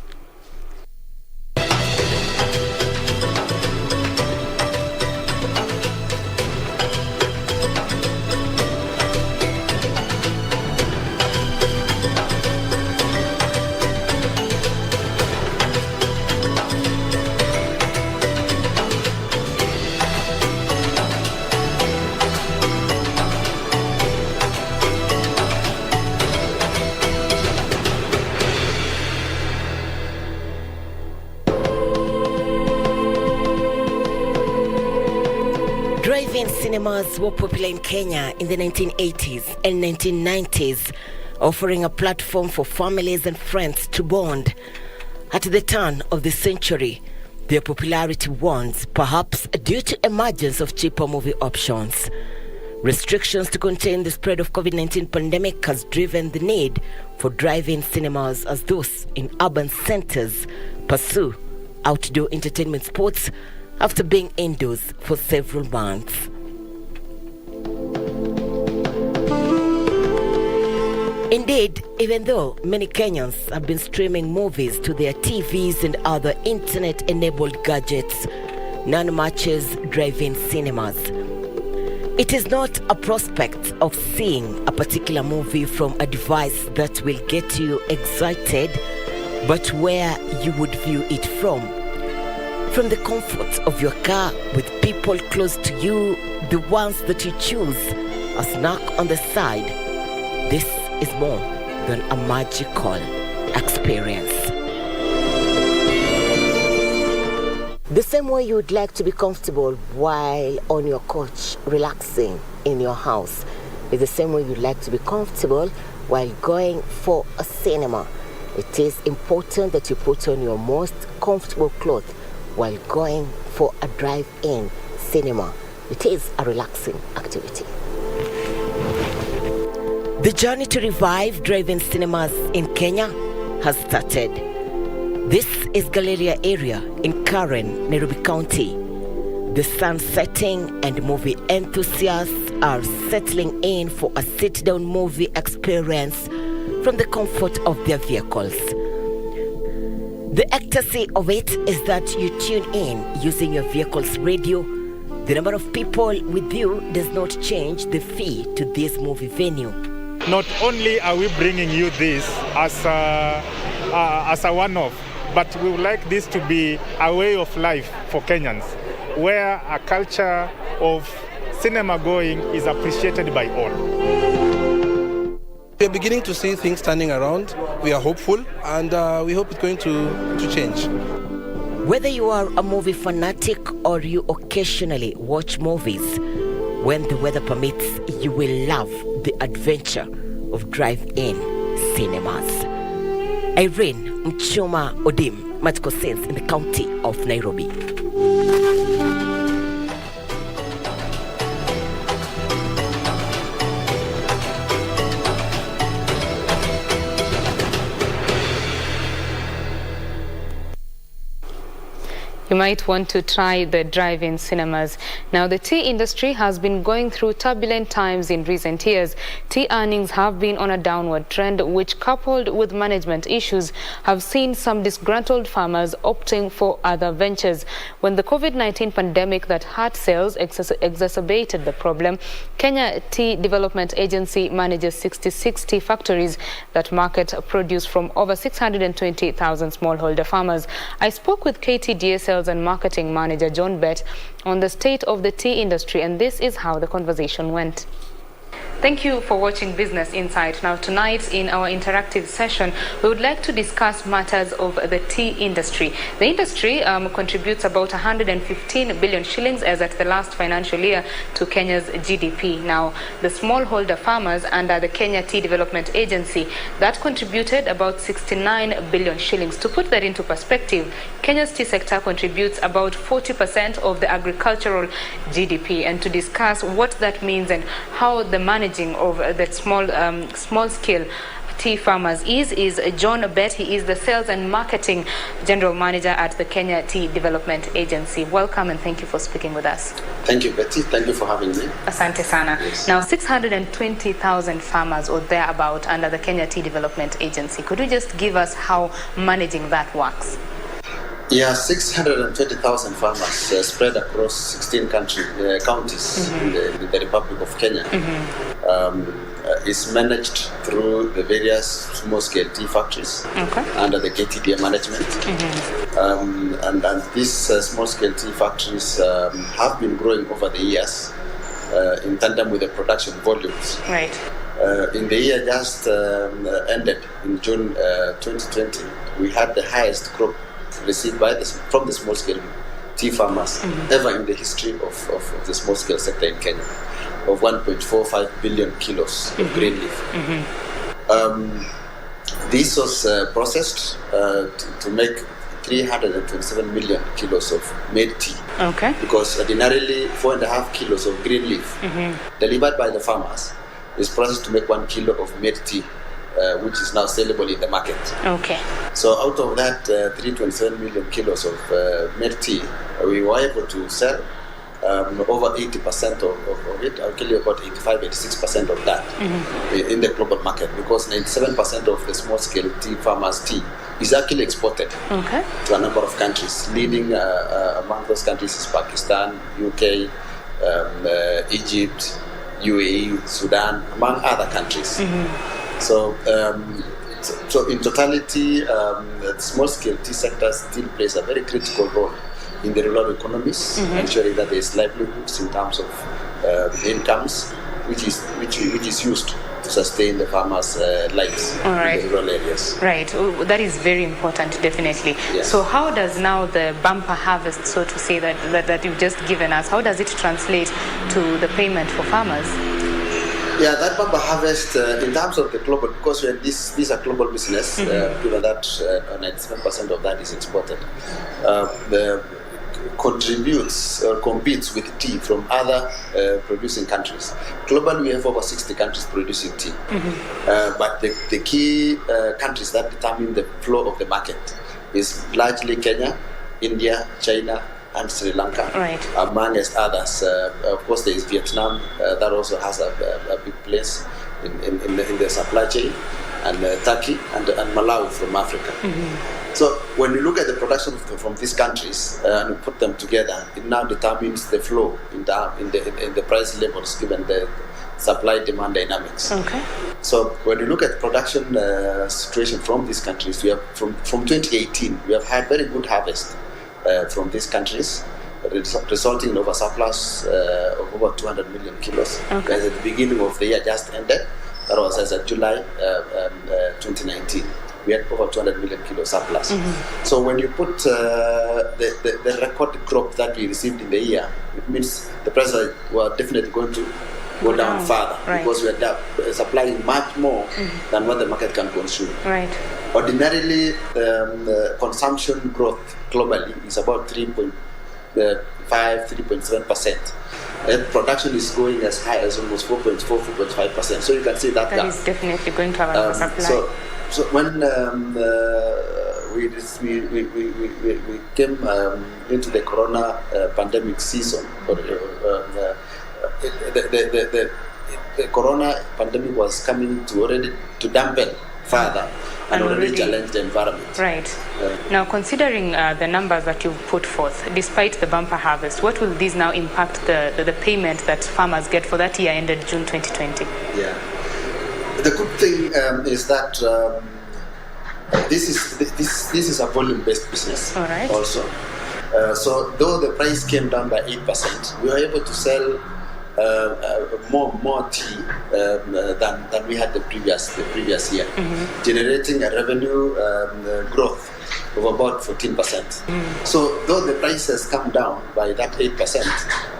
Drive-in cinemas were popular in Kenya in the 1980s and 1990s, offering a platform for families and friends to bond. At the turn of the century, their popularity waned, perhaps due to emergence of cheaper movie options. Restrictions to contain the spread of COVID-19 pandemic has driven the need for drive-in cinemas as those in urban centers pursue outdoor entertainment sports after being indoors for several months. Indeed, even though many Kenyans have been streaming movies to their TVs and other internet-enabled gadgets, none matches drive-in cinemas. It is not a prospect of seeing a particular movie from a device that will get you excited, but where you would view it from. From the comfort of your car with people close to you, the ones that you choose, a snack on the side. This is more than a magical experience. The same way you would like to be comfortable while on your couch relaxing in your house is the same way you'd like to be comfortable while going for a cinema. It is important that you put on your most comfortable clothes while going for a drive-in cinema. It is a relaxing activity. The journey to revive drive-in cinemas in Kenya has started. This is Galleria area in Karen, Nairobi County. The sun setting and movie enthusiasts are settling in for a sit-down movie experience from the comfort of their vehicles. The ecstasy of it is that you tune in using your vehicle's radio. The number of people with you does not change the fee to this movie venue. Not only are we bringing you this as a one-off, but we would like this to be a way of life for Kenyans, where a culture of cinema going is appreciated by all. We are beginning to see things turning around. We are hopeful, and we hope it's going to change. Whether you are a movie fanatic or you occasionally watch movies, when the weather permits, you will love the adventure of drive-in cinemas. Irene Mchuma Odim, Magical Sense in the county of Nairobi. You might want to try the drive-in cinemas. Now, the tea industry has been going through turbulent times in recent years. Tea earnings have been on a downward trend, which, coupled with management issues, have seen some disgruntled farmers opting for other ventures. When the COVID-19 pandemic that hurt sales exacerbated the problem, Kenya Tea Development Agency manages 66 tea factories that market produce from over 620,000 smallholder farmers. I spoke with KTDA Sales and Marketing Manager John Bett on the state of the tea industry, and this is how the conversation went. Thank you for watching Business Insight. Now, tonight in our interactive session, we would like to discuss matters of the tea industry. The industry contributes about 115 billion shillings as at the last financial year to Kenya's GDP. Now, the smallholder farmers under the Kenya Tea Development Agency, that contributed about 69 billion shillings. To put that into perspective, Kenya's tea sector contributes about 40% of the agricultural GDP. And to discuss what that means and how the managing of the small-scale tea farmers is John Bett. He is the Sales and Marketing General Manager at the Kenya Tea Development Agency. Welcome and thank you for speaking with us. Thank you, Betty. Thank you for having me. Asante sana. Yes. Now, 620,000 farmers or thereabout under the Kenya Tea Development Agency. Could you just give us how managing that works? Yeah, 620,000 farmers spread across 16 counties in the Republic of Kenya. Is managed through the various small-scale tea factories under the KTDA management. And these small-scale tea factories have been growing over the years in tandem with the production volumes. Right. In the year just ended, in June 2020, we had the highest crop received from the small-scale tea farmers ever in the history of the small-scale sector in Kenya, of 1.45 billion kilos of green leaf. This was processed to make 327 million kilos of made tea. Okay. Because ordinarily 4.5 kilos of green leaf delivered by the farmers is processed to make 1 kilo of made tea, which is now sellable in the market. Okay. So out of that 327 million kilos of made tea, we were able to sell over 80% of it. I'll tell you about 85-86% of that in the global market, because 97% of the small-scale tea farmers' tea is actually exported to a number of countries. Leading among those countries is Pakistan, UK, Egypt, UAE, Sudan, among other countries. So in totality, the small-scale tea sector still plays a very critical role in the rural economies, ensuring that there is livelihoods in terms of incomes, which is used to sustain the farmers' lives in the rural areas. Right, that is very important, definitely. Yes. So how does now the bumper harvest, so to say, that you've just given us, how does it translate to the payment for farmers? Yeah, that bumper harvest, in terms of the global, because these are global business, given that 97% of that is exported. contributes or competes with tea from other producing countries. Globally, we have over 60 countries producing tea. But the key countries that determine the flow of the market is largely Kenya, India, China, and Sri Lanka, amongst others. Of course, there is Vietnam that also has a big place in the supply chain, and Turkey and Malawi from Africa. So when you look at the production from these countries and you put them together, it now determines the flow in the price levels given the supply-demand dynamics. So when you look at production situation from these countries, we have from 2018 we have had very good harvest from these countries, resulting in oversurplus of over 200 million kilos. At the beginning of the year just ended, that was as of July 2019. We had over 200 million kilo surplus. So when you put the record crop that we received in the year, it means the prices were definitely going to go down further, because we are supplying much more than what the market can consume. Ordinarily, consumption growth globally is about 3.7%. Production is going as high as almost 4.5%. So you can see that is definitely going to have an oversupply. So when we came into the corona pandemic season, the corona pandemic was coming to dampen further and already challenge the environment. Now, considering the numbers that you've put forth, despite the bumper harvest, what will these now impact the payment that farmers get for that year ended June 2020? The good thing is that this is a volume-based business also. So though the price came down by 8%, we were able to sell more tea than we had the previous year, generating a revenue growth of about 14%. So though the price has come down by that 8%,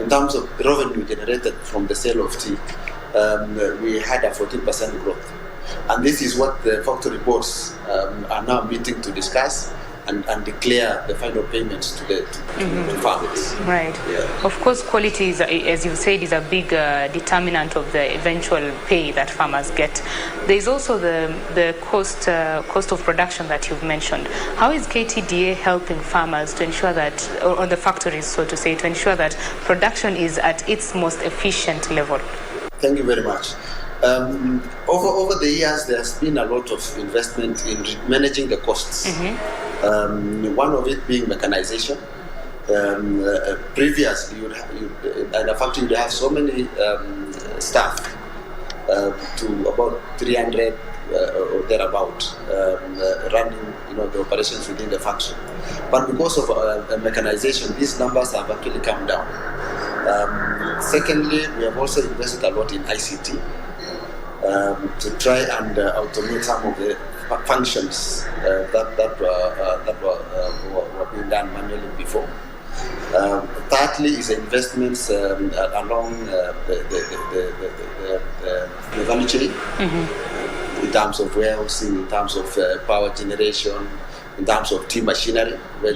in terms of revenue generated from the sale of tea, we had a 14% growth. And this is what the factory boards are now meeting to discuss and declare the final payments to the farmers. Of course, quality, is, as you said, is a big determinant of the eventual pay that farmers get. There is also the cost of production that you've mentioned. How is KTDA helping farmers to ensure that, or the factories, so to say, to ensure that production is at its most efficient level? Thank you very much. Over the years, there's been a lot of investment in managing the costs. One of it being mechanization. Previously, in a factory, you have so many staff, to about 300 or thereabout, running the operations within the factory. But because of mechanization, these numbers have actually come down. Secondly, we have also invested a lot in ICT to try and automate some of the functions that were being done manually before. Thirdly is investments along the value chain, in terms of warehousing, in terms of power generation, in terms of tea machinery, where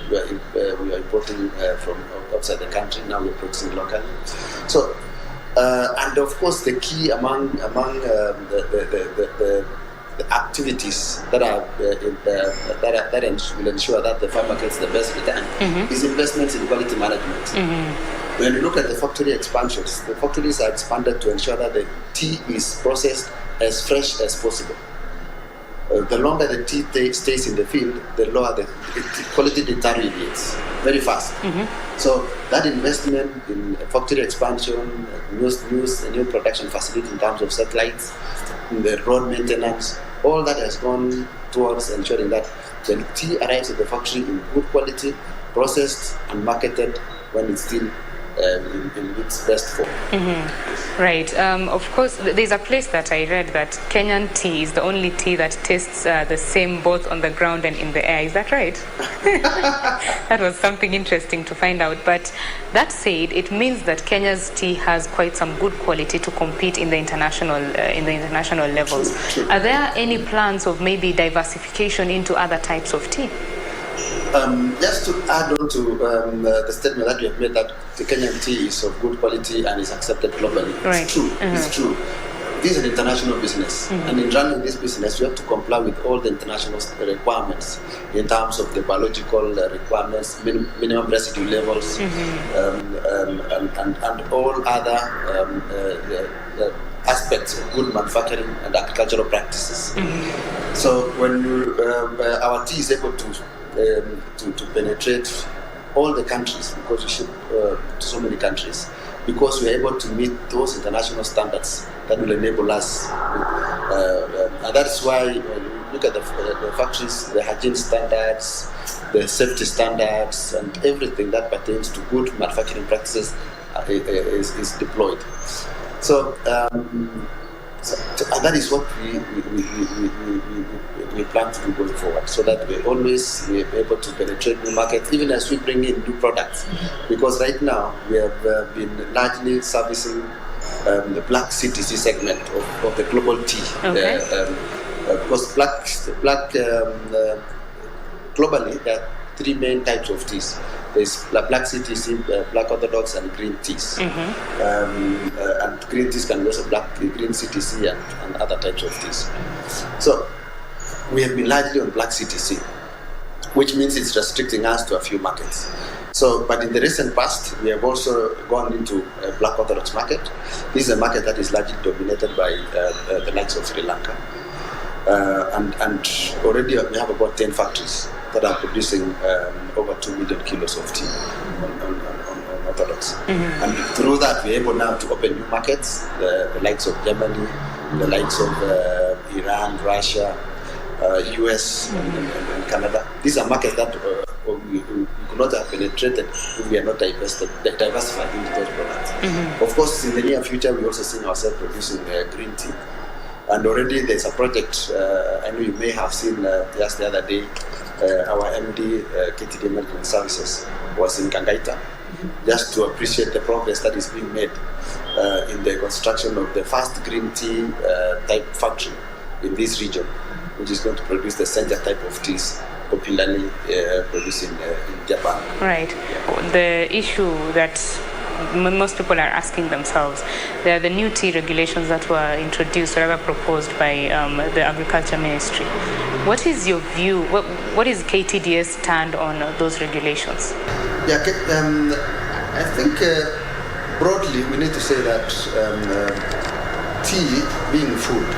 we are importing from outside the country. Now we're producing locally. So, and of course, the key among the activities that will ensure that the farmer gets the best return is investments in quality management. When you look at the factory expansions, the factories are expanded to ensure that the tea is processed as fresh as possible. The longer the tea stays in the field, the lower the quality deteriorates very fast. So that investment in factory expansion, new production facility in terms of satellites, the road maintenance, all that has gone towards ensuring that the tea arrives at the factory in good quality, processed and marketed when it's still in its best form. Of course, there's a place that I read that Kenyan tea is the only tea that tastes the same both on the ground and in the air. Is that right? That was something interesting to find out. But that said, it means that Kenya's tea has quite some good quality to compete in the international levels. Are there any plans of maybe diversification into other types of tea? Just to add on to the statement that you have made that the Kenyan tea is of good quality and is accepted globally. Right. It's true. It's true. This is an international business, and in running this business, you have to comply with all the international requirements in terms of the biological requirements, minimum residue levels, and all other aspects of good manufacturing and agricultural practices. So when our tea is able to penetrate all the countries, because we ship to so many countries, because we are able to meet those international standards that will enable us. And that's why when you look at the factories, the hygiene standards, the safety standards, and everything that pertains to good manufacturing practices is deployed. So, and that is what we plan to do going forward, so that we always be able to penetrate new markets, even as we bring in new products. Because right now we have been largely servicing the black CTC segment of the global tea. Okay. Because globally there are three main types of teas. There's black CTC, black orthodox, and green teas. And green teas can be also green CTC and other types of teas. So we have been largely on black CTC, which means it's restricting us to a few markets. So, but in the recent past, we have also gone into a black orthodox market. This is a market that is largely dominated by the likes of Sri Lanka. And already we have about 10 factories that are producing over 2 million kilos of tea on orthodox. And through that, we're able now to open new markets, the likes of Germany, the likes of Iran, Russia, US, and Canada. These are markets that we could not have penetrated if we are not diversified into those products. Of course, in the near future, we also see ourselves producing green tea. And already there's a project, I know you may have seen just the other day, our MD, KTD Medical Services, was in Kangaita, just to appreciate the progress that is being made in the construction of the first green tea type factory in this region, which is going to produce the Senja type of teas popularly produced in Japan. Right. The issue that most people are asking themselves, there are the new tea regulations that were introduced or proposed by the Agriculture Ministry. What is your view? What is KTDA's stand on those regulations? Yeah, I think broadly we need to say that tea, being food,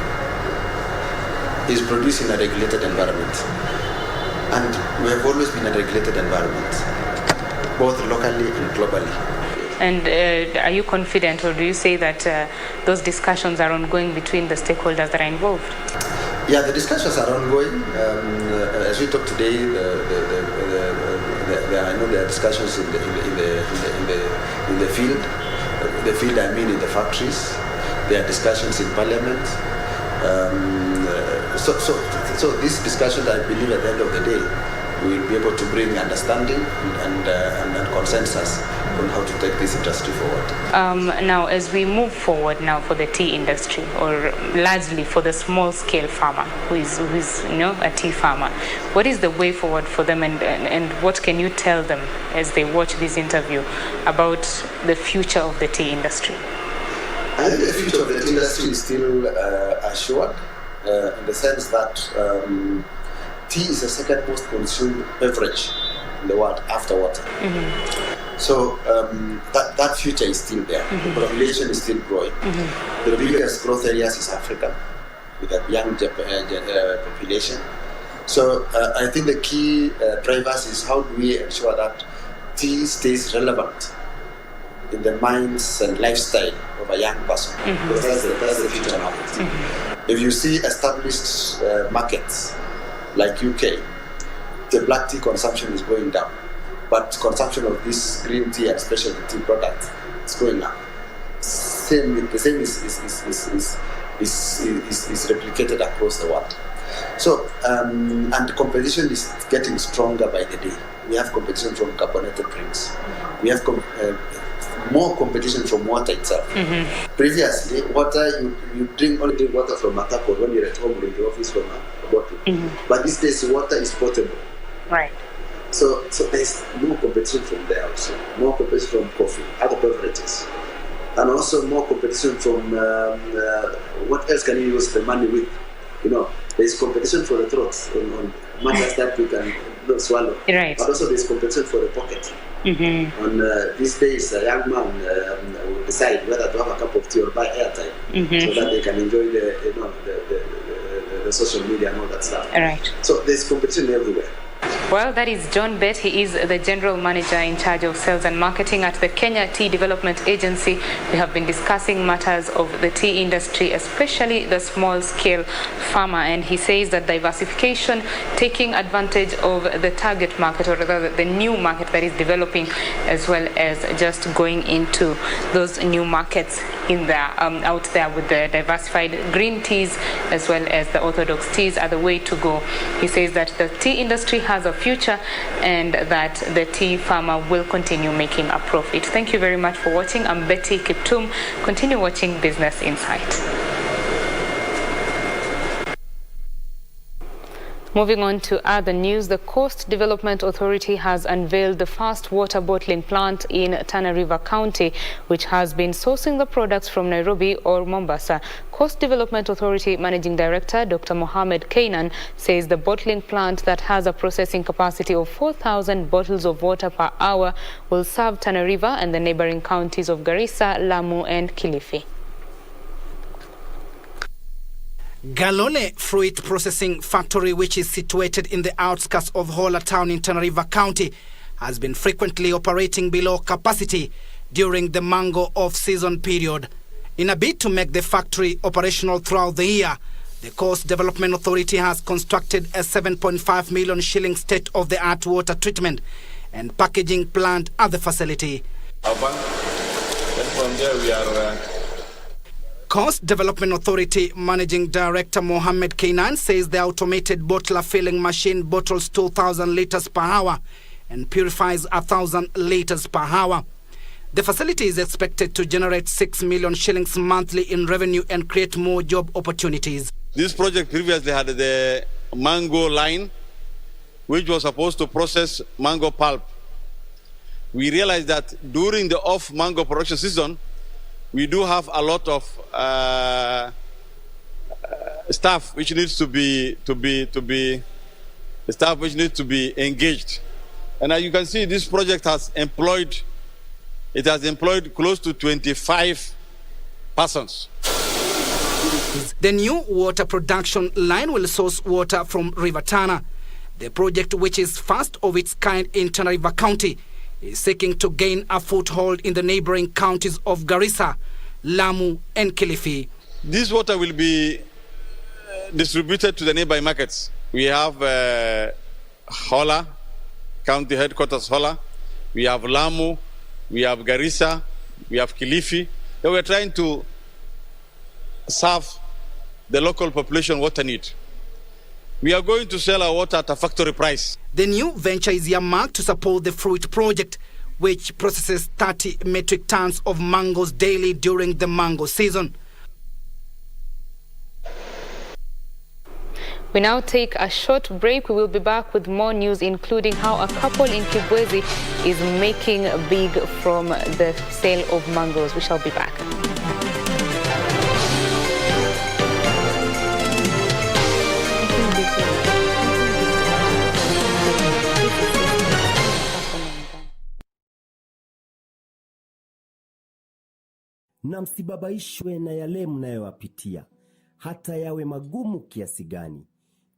is produced in a regulated environment. And we have always been a regulated environment, both locally and globally. And are you confident, or do you say that those discussions are ongoing between the stakeholders that are involved? Yeah, the discussions are ongoing. As we talk today, I know there are discussions in the field. The field, I mean, in the factories. There are discussions in Parliament. So these discussions, I believe, at the end of the day, we will be able to bring understanding and consensus on how to take this industry forward. Now, as we move forward now for the tea industry, or largely for the small-scale farmer who is a tea farmer, what is the way forward for them, and what can you tell them as they watch this interview about the future of the tea industry? I think the future of the tea industry is still assured, in the sense that tea is the second most consumed beverage in the world after water. So that future is still there. The population is still growing. The biggest growth areas is Africa, with a young population. So I think the key drivers is how do we ensure that tea stays relevant in the minds and lifestyle of a young person. Because that's the future market. If you see established markets like UK, the black tea consumption is going down, but consumption of this green tea and specialty tea products is going up. The same is replicated across the world. So, and the competition is getting stronger by the day. We have competition from carbonated drinks. We have more competition from water itself. Previously, water, you only drink water from a tap, or when you're at home or in the office from a bottle. But these days, water is portable. Right. So there's more competition from there also. More competition from coffee, other beverages. And also more competition from what else can you use the money with? You know, there's competition for the throat on matters that we can swallow. Right. But also there's competition for the pocket. Mm-hmm. And these days, a young man will decide whether to have a cup of tea or buy airtime, so that they can enjoy the social media and all that stuff. Right. So there's competition everywhere. Well, that is John Bett. He is the General Manager in charge of sales and marketing at the Kenya Tea Development Agency. We have been discussing matters of the tea industry, especially the small-scale farmer. And he says that diversification, taking advantage of the target market, or rather the new market that is developing, as well as just going into those new markets in there, out there with the diversified green teas as well as the orthodox teas are the way to go. He says that the tea industry has a future and that the tea farmer will continue making a profit. Thank you very much for watching. I'm Betty Kiptum. Continue watching Business Insight. Moving on to other news, the Coast Development Authority has unveiled the first water bottling plant in Tana River County, which has been sourcing the products from Nairobi or Mombasa. Coast Development Authority Managing Director Dr. Mohamed Kainan says the bottling plant that has a processing capacity of 4,000 bottles of water per hour will serve Tana River and the neighboring counties of Garissa, Lamu and Kilifi. Galole Fruit Processing Factory, which is situated in the outskirts of Hola Town in Tana River County, has been frequently operating below capacity during the mango off-season period. In a bid to make the factory operational throughout the year, the Coast Development Authority has constructed a 7.5 million shilling state-of-the-art water treatment and packaging plant at the facility. Then from there we are... Coast Development Authority Managing Director Mohamed Kainan says the automated bottler filling machine bottles 2,000 litres per hour and purifies 1,000 litres per hour. The facility is expected to generate 6 million shillings monthly in revenue and create more job opportunities. This project previously had the mango line, which was supposed to process mango pulp. We realized that during the off mango production season, we do have a lot of staff which needs to be engaged. And as you can see, this project has employed close to 25 persons. The new water production line will source water from River Tana. The project, which is first of its kind in Tana River County, is seeking to gain a foothold in the neighboring counties of Garissa, Lamu and Kilifi. This water will be distributed to the nearby markets. We have Hola, county headquarters Hola, we have Lamu, we have Garissa, we have Kilifi. And we're trying to serve the local population water need. We are going to sell our water at a factory price. The new venture is earmarked to support the fruit project, which processes 30 metric tons of mangoes daily during the mango season. We now take a short break. We will be back with more news, including how a couple in Kibwezi is making big from the sale of mangoes. We shall be back. Na msibabaishwe na yale mnayoyapitia, hata yawe magumu kiasi gani,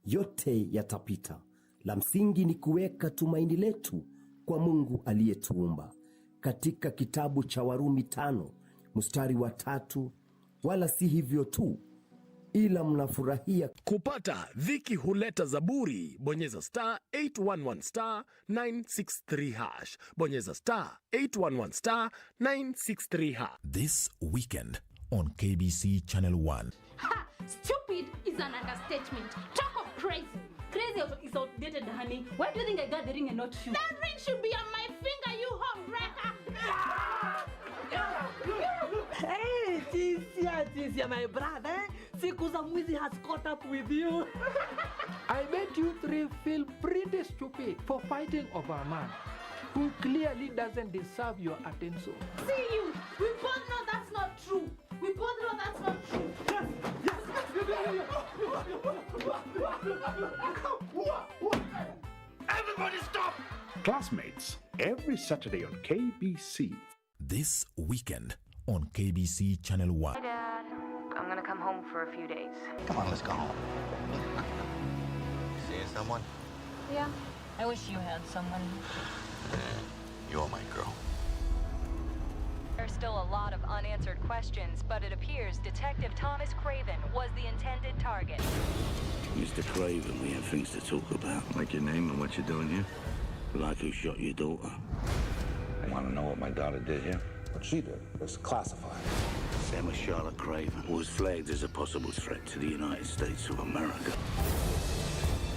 yote yatapita. La msingi ni kuweka tumaini letu kwa Mungu aliyetuumba. Katika kitabu cha Warumi 5:3, wala si hivyo tu, ila mnafurahia. Kupata dhiki huleta zaburi. Bonyeza *811 *963#. Bonyeza *811 *963#. This weekend on KBC Channel 1. Ha! Stupid is an understatement. Talk of crazy. Crazy is outdated, honey. Why do you think I got the ring and not you? That ring should be on my finger, you homebreaker. Hey, Tisia, my brother. Siku za mwizi has caught up with you. I bet you three feel pretty stupid for fighting over a man who clearly doesn't deserve your attention. See you. We both know that's not true. We both know that's not true. Everybody stop! Classmates, every Saturday on KBC. This weekend on KBC Channel 1. Hey, Dad. I'm gonna come home for a few days. Come on, let's go home. Seeing someone? Yeah. I wish you had someone. You're my girl. There's still a lot of unanswered questions, but it appears Detective Thomas Craven was the intended target. Mr. Craven, we have things to talk about. Like your name and what you're doing here? Like who shot your daughter. I want to know what my daughter did here. What she did was classified. Emma Charlotte Craven was flagged as a possible threat to the United States of America.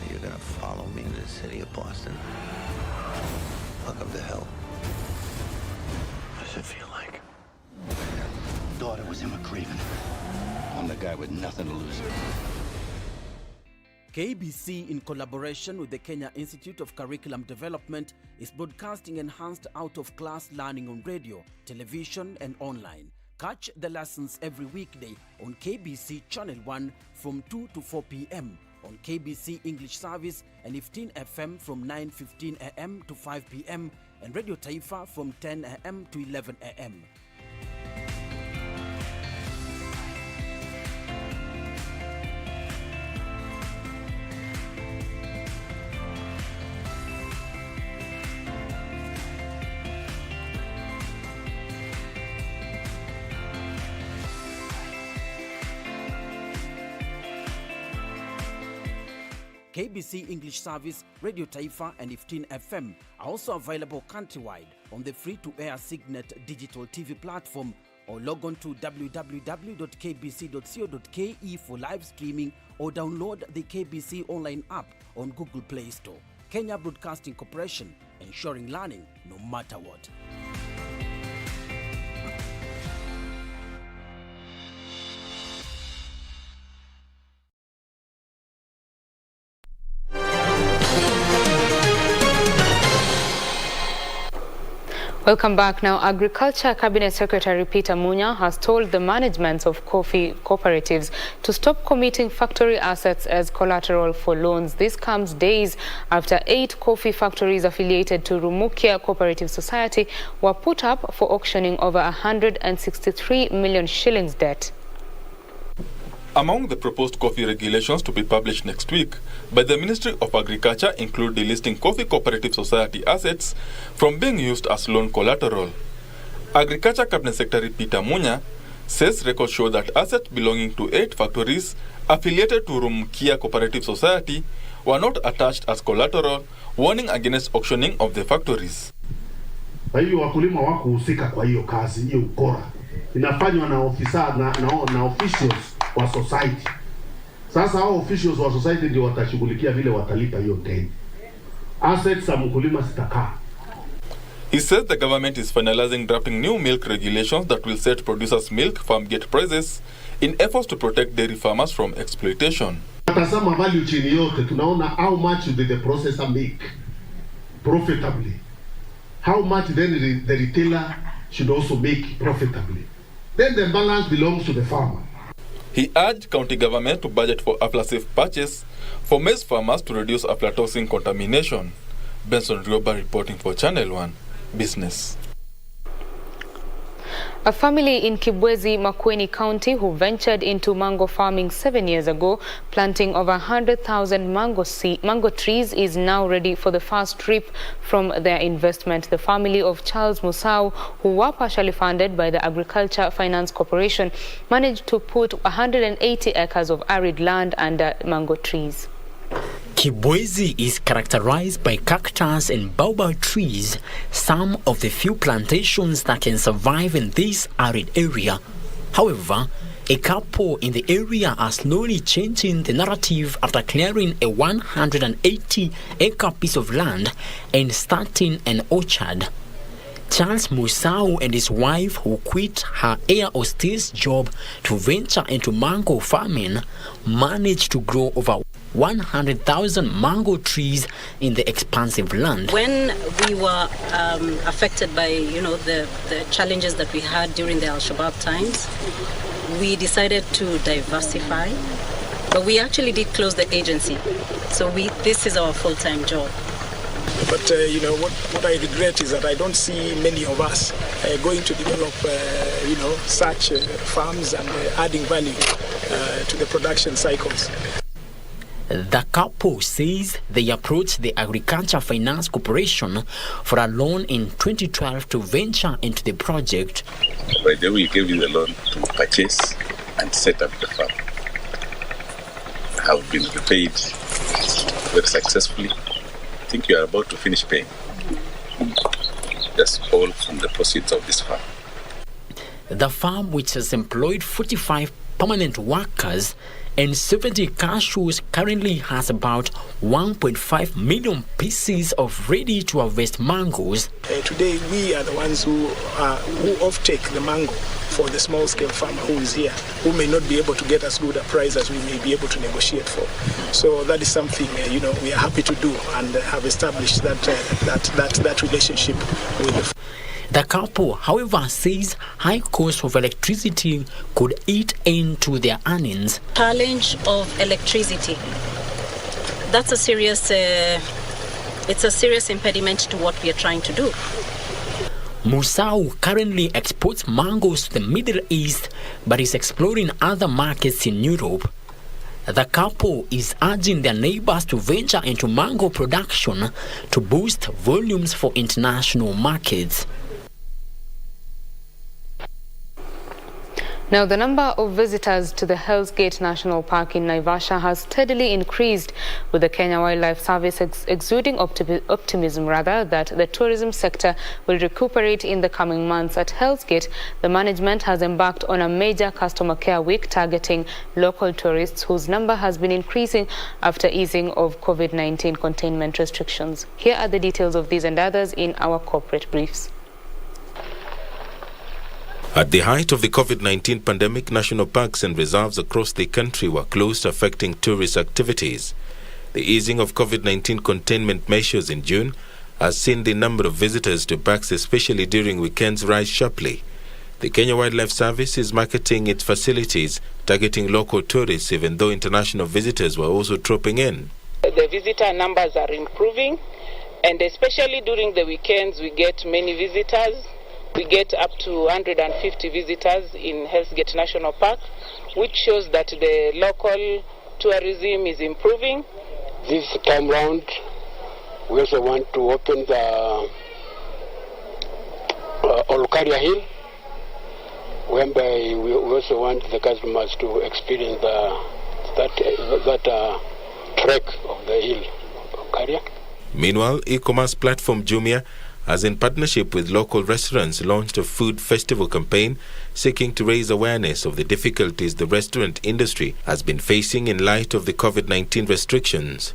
You're gonna follow me to the city of Boston? Welcome to hell. What does it feel like? Daughter was Emma Craven. I'm the guy with nothing to lose. KBC, in collaboration with the Kenya Institute of Curriculum Development, is broadcasting enhanced out-of-class learning on radio, television, and online. Catch the lessons every weekday on KBC Channel 1 from 2 to 4 p.m. on KBC English Service and 15 FM from 9:15 a.m. to 5 p.m. and Radio Taifa from 10 a.m. to 11 a.m. KBC English Service, Radio Taifa, and 15 FM are also available countrywide on the free-to-air Signet digital TV platform, or log on to www.kbc.co.ke for live streaming, or download the KBC Online app on Google Play Store. Kenya Broadcasting Corporation, ensuring learning no matter what. Welcome back. Now, Agriculture Cabinet Secretary Peter Munya has told the managements of coffee cooperatives to stop committing factory assets as collateral for loans. This comes days after 8 coffee factories affiliated to Rumukia Cooperative Society were put up for auctioning over 163 million shillings debt. Among the proposed coffee regulations to be published next week by the Ministry of Agriculture include delisting coffee cooperative society assets from being used as loan collateral. Agriculture Cabinet Secretary Peter Munya says records show that assets belonging to 8 factories affiliated to Rumukia Cooperative Society were not attached as collateral, warning against auctioning of the factories. Kwa hiyo wakulima wakuhusika kwa hiyo kazi, hiyo ukora inafanywa na ofisa na officials wa society. Sasa hao officials wa society ndio watashughulikia vile watalipa hiyo deni. Assets za mkulima zitakaa. He says the government is finalizing drafting new milk regulations that will set producers' milk farm gate prices in efforts to protect dairy farmers from exploitation. Tazama value chain yote, tunaona how much did the processor make profitably. How much then the retailer should also make profitably. Then the balance belongs to the farmer. He urged county government to budget for aflatoxin purchase for maize farmers to reduce aflatoxin contamination. Benson Rioba reporting for Channel 1 Business. A family in Kibwezi, Makueni County, who ventured into mango farming 7 years ago, planting over 100,000 mango trees, is now ready for the first trip from their investment. The family of Charles Musau, who were partially funded by the Agriculture Finance Corporation, managed to put 180 acres of arid land under mango trees. Kibwezi is characterized by cactus and baobab trees, some of the few plantations that can survive in this arid area. However, a couple in the area are slowly changing the narrative after clearing a 180-acre piece of land and starting an orchard. Charles Musau and his wife, who quit her air hostess job to venture into mango farming, managed to grow over 100,000 mango trees in the expansive land. When we were affected by, the challenges that we had during the Al-Shabaab times, we decided to diversify, but we actually did close the agency. So this is our full-time job. But what I regret is that I don't see many of us going to develop such farms and adding value to the production cycles. The couple says they approached the Agriculture Finance Corporation for a loan in 2012 to venture into the project. By the way, we gave you the loan to purchase and set up the farm. Have been repaid very successfully. I think you are about to finish paying. That's all from the proceeds of this farm. The farm, which has employed 45 permanent workers and 70 cashews, currently has about 1.5 million pieces of ready-to-harvest mangoes. Today, we are the ones who offtake the mango for the small-scale farmer who is here, who may not be able to get as good a price as we may be able to negotiate for. So that is something we are happy to do and have established that relationship with the couple, however, says high cost of electricity could eat into their earnings. Challenge of electricity. That's a serious impediment to what we are trying to do. Musau currently exports mangoes to the Middle East, but is exploring other markets in Europe. The couple is urging their neighbors to venture into mango production to boost volumes for international markets. Now, the number of visitors to the Hell's Gate National Park in Naivasha has steadily increased, with the Kenya Wildlife Service exuding optimism that the tourism sector will recuperate in the coming months. At Hell's Gate, the management has embarked on a major customer care week targeting local tourists, whose number has been increasing after easing of COVID-19 containment restrictions. Here are the details of these and others in our corporate briefs. At the height of the COVID-19 pandemic, national parks and reserves across the country were closed, affecting tourist activities. The easing of COVID-19 containment measures in June has seen the number of visitors to parks, especially during weekends, rise sharply. The Kenya Wildlife Service is marketing its facilities, targeting local tourists, even though international visitors were also dropping in. The visitor numbers are improving, and especially during the weekends, we get many visitors. We get up to 150 visitors in Hell's Gate National Park, which shows that the local tourism is improving. This time round, we also want to open the Olukaria Hill, whereby we also want the customers to experience that trek of the hill, Olukaria. Meanwhile, e-commerce platform Jumia has, in partnership with local restaurants, launched a food festival campaign seeking to raise awareness of the difficulties the restaurant industry has been facing in light of the COVID-19 restrictions.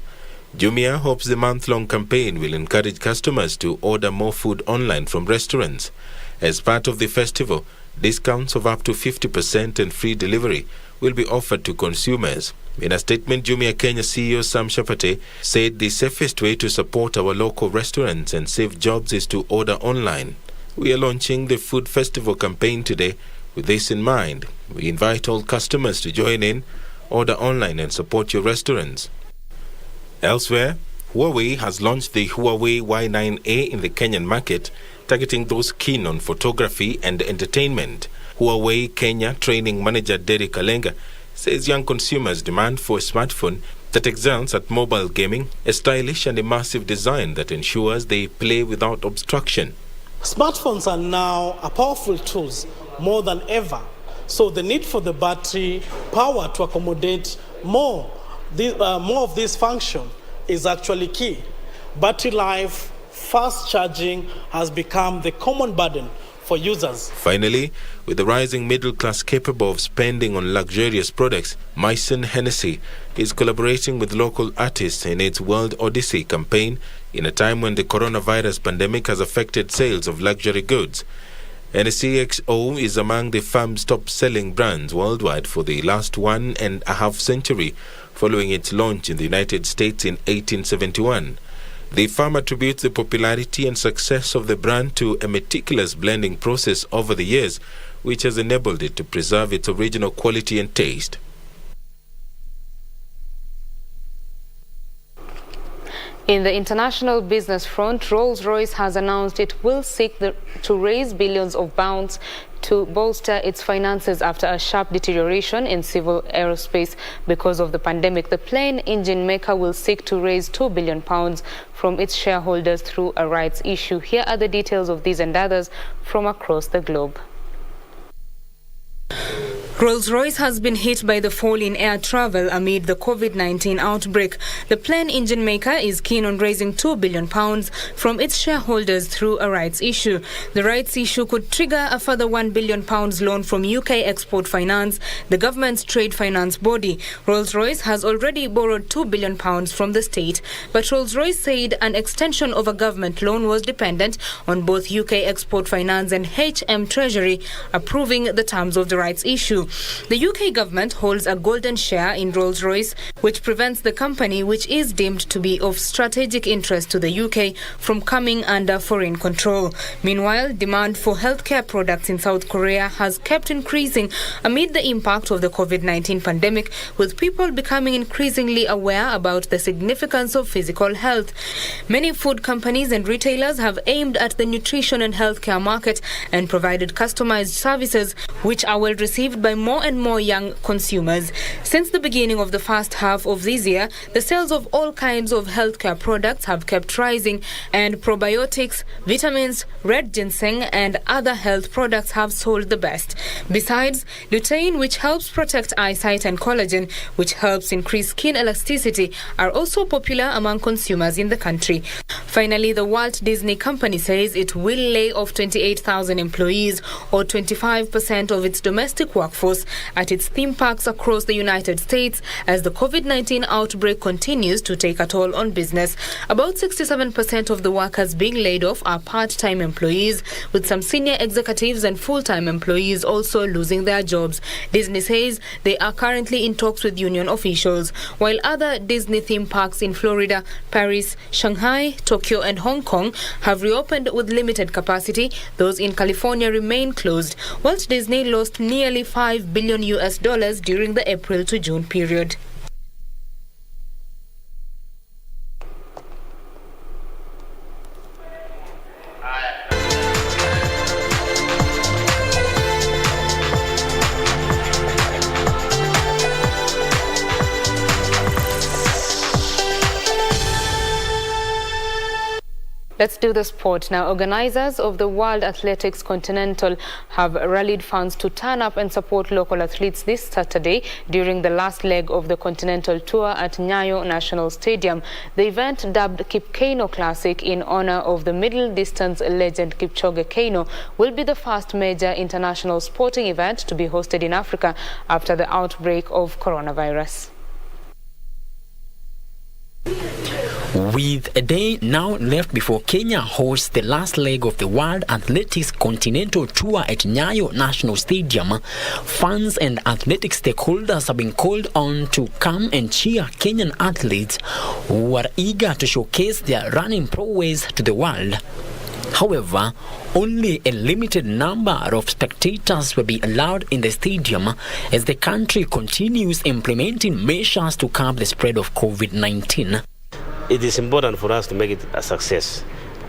Jumia hopes the month-long campaign will encourage customers to order more food online from restaurants. As part of the festival, discounts of up to 50% and free delivery will be offered to consumers. In a statement, Jumia Kenya CEO Sam Shapate said the safest way to support our local restaurants and save jobs is to order online. We are launching the food festival campaign today with this in mind. We invite all customers to join in, order online and support your restaurants. Elsewhere, Huawei has launched the Huawei Y9A in the Kenyan market, targeting those keen on photography and entertainment. Huawei Kenya training manager Derek Alenga says young consumers demand for a smartphone that excels at mobile gaming, a stylish and immersive design that ensures they play without obstruction. Smartphones are now a powerful tools more than ever, so the need for the battery power to accommodate more of this function is actually key. Battery life, fast charging has become the common burden for users. Finally, with the rising middle class capable of spending on luxurious products, Myson Hennessy is collaborating with local artists in its World Odyssey campaign in a time when the coronavirus pandemic has affected sales of luxury goods. NCXO is among the firm's top-selling brands worldwide for the last 1.5 century, following its launch in the United States in 1871. The firm attributes the popularity and success of the brand to a meticulous blending process over the years, which has enabled it to preserve its original quality and taste. In the international business front, Rolls-Royce has announced it will seek to raise billions of pounds to bolster its finances after a sharp deterioration in civil aerospace because of the pandemic. The plane engine maker will seek to raise £2 billion from its shareholders through a rights issue. Here are the details of these and others from across the globe. Rolls-Royce has been hit by the fall in air travel amid the COVID-19 outbreak. The plane engine maker is keen on raising £2 billion from its shareholders through a rights issue. The rights issue could trigger a further £1 billion loan from UK Export Finance, the government's trade finance body. Rolls-Royce has already borrowed £2 billion from the state, but Rolls-Royce said an extension of a government loan was dependent on both UK Export Finance and HM Treasury approving the terms of the rights issue. The UK government holds a golden share in Rolls-Royce, which prevents the company, which is deemed to be of strategic interest to the UK, from coming under foreign control. Meanwhile, demand for healthcare products in South Korea has kept increasing amid the impact of the COVID-19 pandemic, with people becoming increasingly aware about the significance of physical health. Many food companies and retailers have aimed at the nutrition and healthcare market and provided customized services, which are well received by more and more young consumers. Since the beginning of the first half of this year, the sales of all kinds of healthcare products have kept rising, and probiotics, vitamins, red ginseng and other health products have sold the best. Besides, lutein, which helps protect eyesight, and collagen, which helps increase skin elasticity, are also popular among consumers in the country. Finally, the Walt Disney Company says it will lay off 28,000 employees, or 25% of its domestic workforce, at its theme parks across the United States as the COVID-19 outbreak continues to take a toll on business. About 67% of the workers being laid off are part-time employees, with some senior executives and full-time employees also losing their jobs. Disney says they are currently in talks with union officials, while other Disney theme parks in Florida, Paris, Shanghai, Tokyo and Hong Kong have reopened with limited capacity. Those in California remain closed. Walt Disney lost nearly $5 billion during the April to June period. Let's do the sport now. Organizers of the World Athletics Continental have rallied fans to turn up and support local athletes this Saturday during the last leg of the Continental Tour at Nyayo National Stadium. The event, dubbed Kipkeino Classic in honor of the middle distance legend Kipchoge Keino, will be the first major international sporting event to be hosted in Africa after the outbreak of coronavirus. With a day now left before Kenya hosts the last leg of the World Athletics Continental Tour at Nyayo National Stadium, fans and athletic stakeholders have been called on to come and cheer Kenyan athletes who are eager to showcase their running prowess to the world. However, only a limited number of spectators will be allowed in the stadium as the country continues implementing measures to curb the spread of COVID-19. It is important for us to make it a success,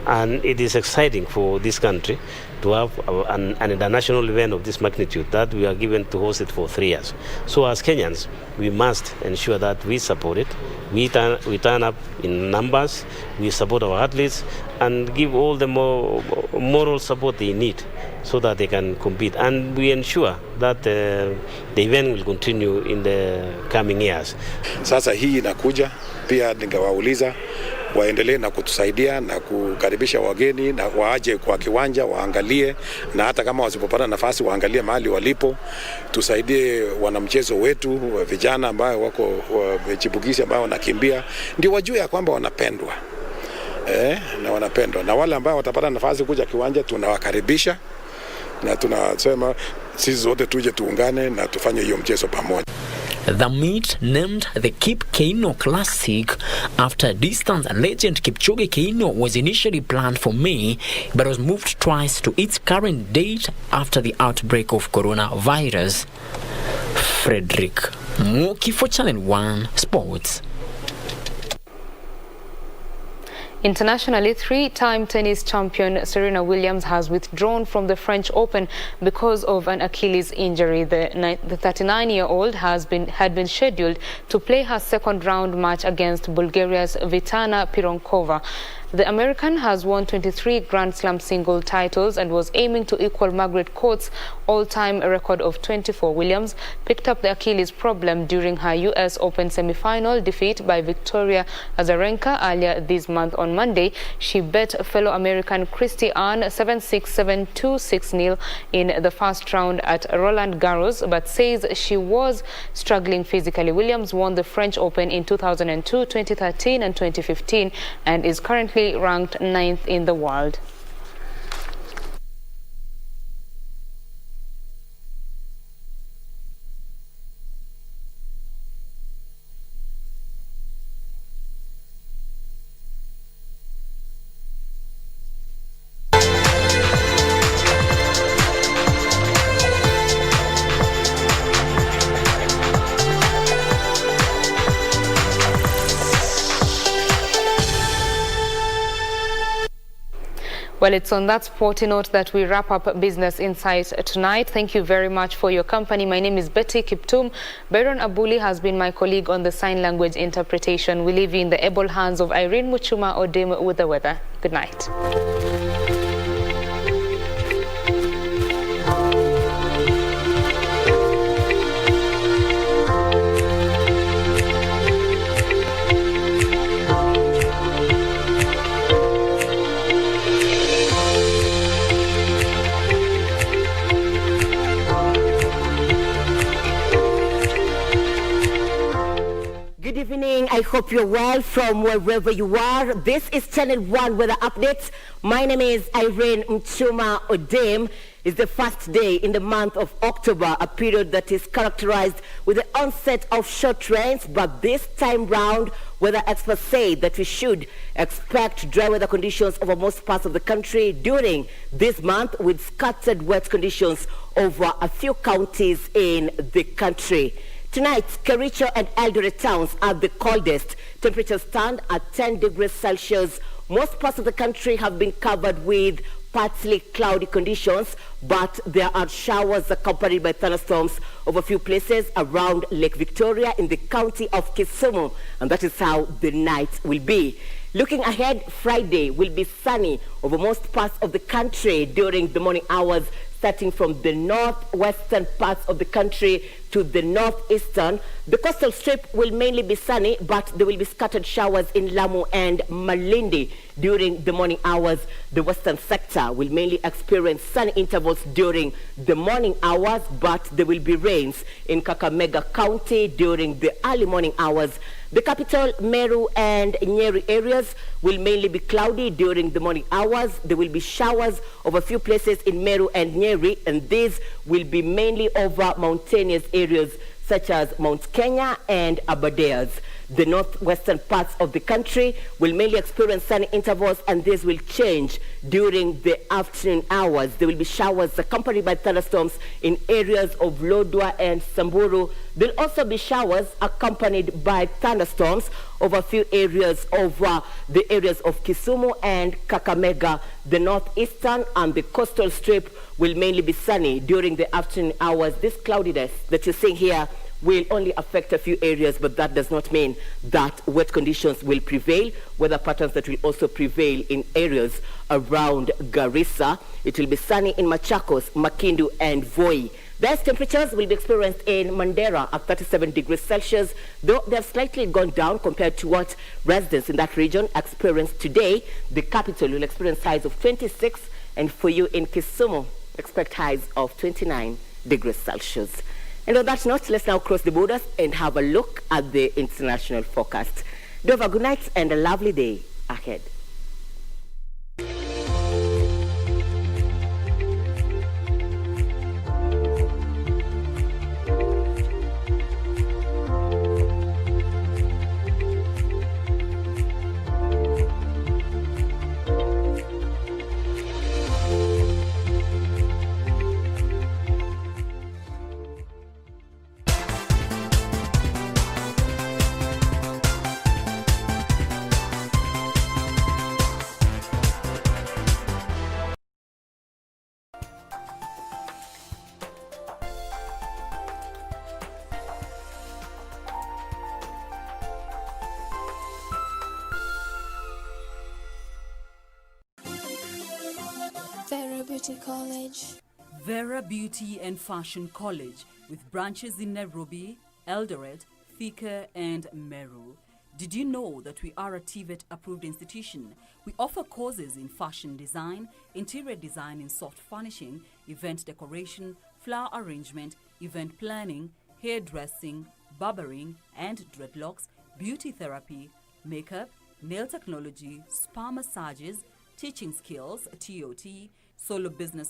and it is exciting for this country to have an international event of this magnitude that we are given to host it for 3 years. So as Kenyans, we must ensure that we support it. We turn up in numbers, we support our athletes and give all the moral support they need so that they can compete. And we ensure that the event will continue in the coming years. Sasa hii inakuja, pia ningewauliza waendelee na kutusaidia na kukaribisha wageni na waaje kwa kiwanja waangalie, na hata kama wasipopata nafasi waangalie mahali walipo. Tusaidie wanamchezo wetu, vijana ambao wako wamechipukizi ambao wanakimbia, ndio wajue ya kwamba wanapendwa. na wanapendwa, na wale ambao watapata nafasi kuja kiwanja tunawakaribisha, na tunasema sisi zote tuje tuungane na tufanye hiyo mchezo pamoja. The meet, named the Kip Keino Classic after distance legend Kipchoge Keino, was initially planned for May but was moved twice to its current date after the outbreak of coronavirus. Frederick Muki for Channel 1 Sports. Internationally, three-time tennis champion Serena Williams has withdrawn from the French Open because of an Achilles injury. The 39-year-old had been scheduled to play her second round match against Bulgaria's Vitana Pironkova. The American has won 23 Grand Slam single titles and was aiming to equal Margaret Court's all-time record of 24. Williams picked up the Achilles problem during her U.S. Open semi-final defeat by Victoria Azarenka earlier this month. On Monday, she bet fellow American Christy Ahn 7-6, 7-2, 6-0 in the first round at Roland Garros, but says she was struggling physically. Williams won the French Open in 2002, 2013 and 2015 and is currently ranked 9th in the world. Well, it's on that sporty note that we wrap up Business Insight tonight. Thank you very much for your company. My name is Betty Kiptum. Byron Abuli has been my colleague on the sign language interpretation. We leave you in the able hands of Irene Muchuma Odim with the weather. Good night. Good evening. I hope you're well from wherever you are. This is Channel 1 Weather Updates. My name is Irene Mchuma Odem. It's the first day in the month of October, a period that is characterized with the onset of short rains, but this time round, weather experts say that we should expect dry weather conditions over most parts of the country during this month, with scattered wet conditions over a few counties in the country. Tonight, Kericho and Eldoret towns are the coldest. Temperatures stand at 10 degrees Celsius. Most parts of the country have been covered with partly cloudy conditions, but there are showers accompanied by thunderstorms over a few places around Lake Victoria in the county of Kisumu, and that is how the night will be. Looking ahead, Friday will be sunny over most parts of the country during the morning hours, starting from the northwestern parts of the country to the northeastern. The coastal strip will mainly be sunny, but there will be scattered showers in Lamu and Malindi during the morning hours. The western sector will mainly experience sunny intervals during the morning hours, but there will be rains in Kakamega County during the early morning hours. The capital, Meru and Nyeri areas will mainly be cloudy during the morning hours. There will be showers over a few places in Meru and Nyeri, and these will be mainly over mountainous areas such as Mount Kenya and Aberdares. The northwestern parts of the country will mainly experience sunny intervals, and this will change during the afternoon hours. There will be showers accompanied by thunderstorms in areas of Lodwar and Samburu. There will also be showers accompanied by thunderstorms over a few areas of the areas of Kisumu and Kakamega. The northeastern and the coastal strip will mainly be sunny during the afternoon hours. This cloudiness that you're seeing here will only affect a few areas, but that does not mean that wet conditions will prevail. Weather patterns that will also prevail in areas around Garissa. It will be sunny in Machakos, Makindu, and Voi. Best temperatures will be experienced in Mandera at 37 degrees Celsius, though they have slightly gone down compared to what residents in that region experienced today. The capital will experience highs of 26, and for you in Kisumu, expect highs of 29 degrees Celsius. And on that note, let's now cross the borders and have a look at the international forecast. Do have a good night and a lovely day ahead. Beauty College. Vera Beauty and Fashion College, with branches in Nairobi, Eldoret, Thika and Meru. Did you know that we are a TVET-approved institution? We offer courses in fashion design, interior design and soft furnishing, event decoration, flower arrangement, event planning, hairdressing, barbering and dreadlocks, beauty therapy, makeup, nail technology, spa massages, teaching skills, TOT, solo business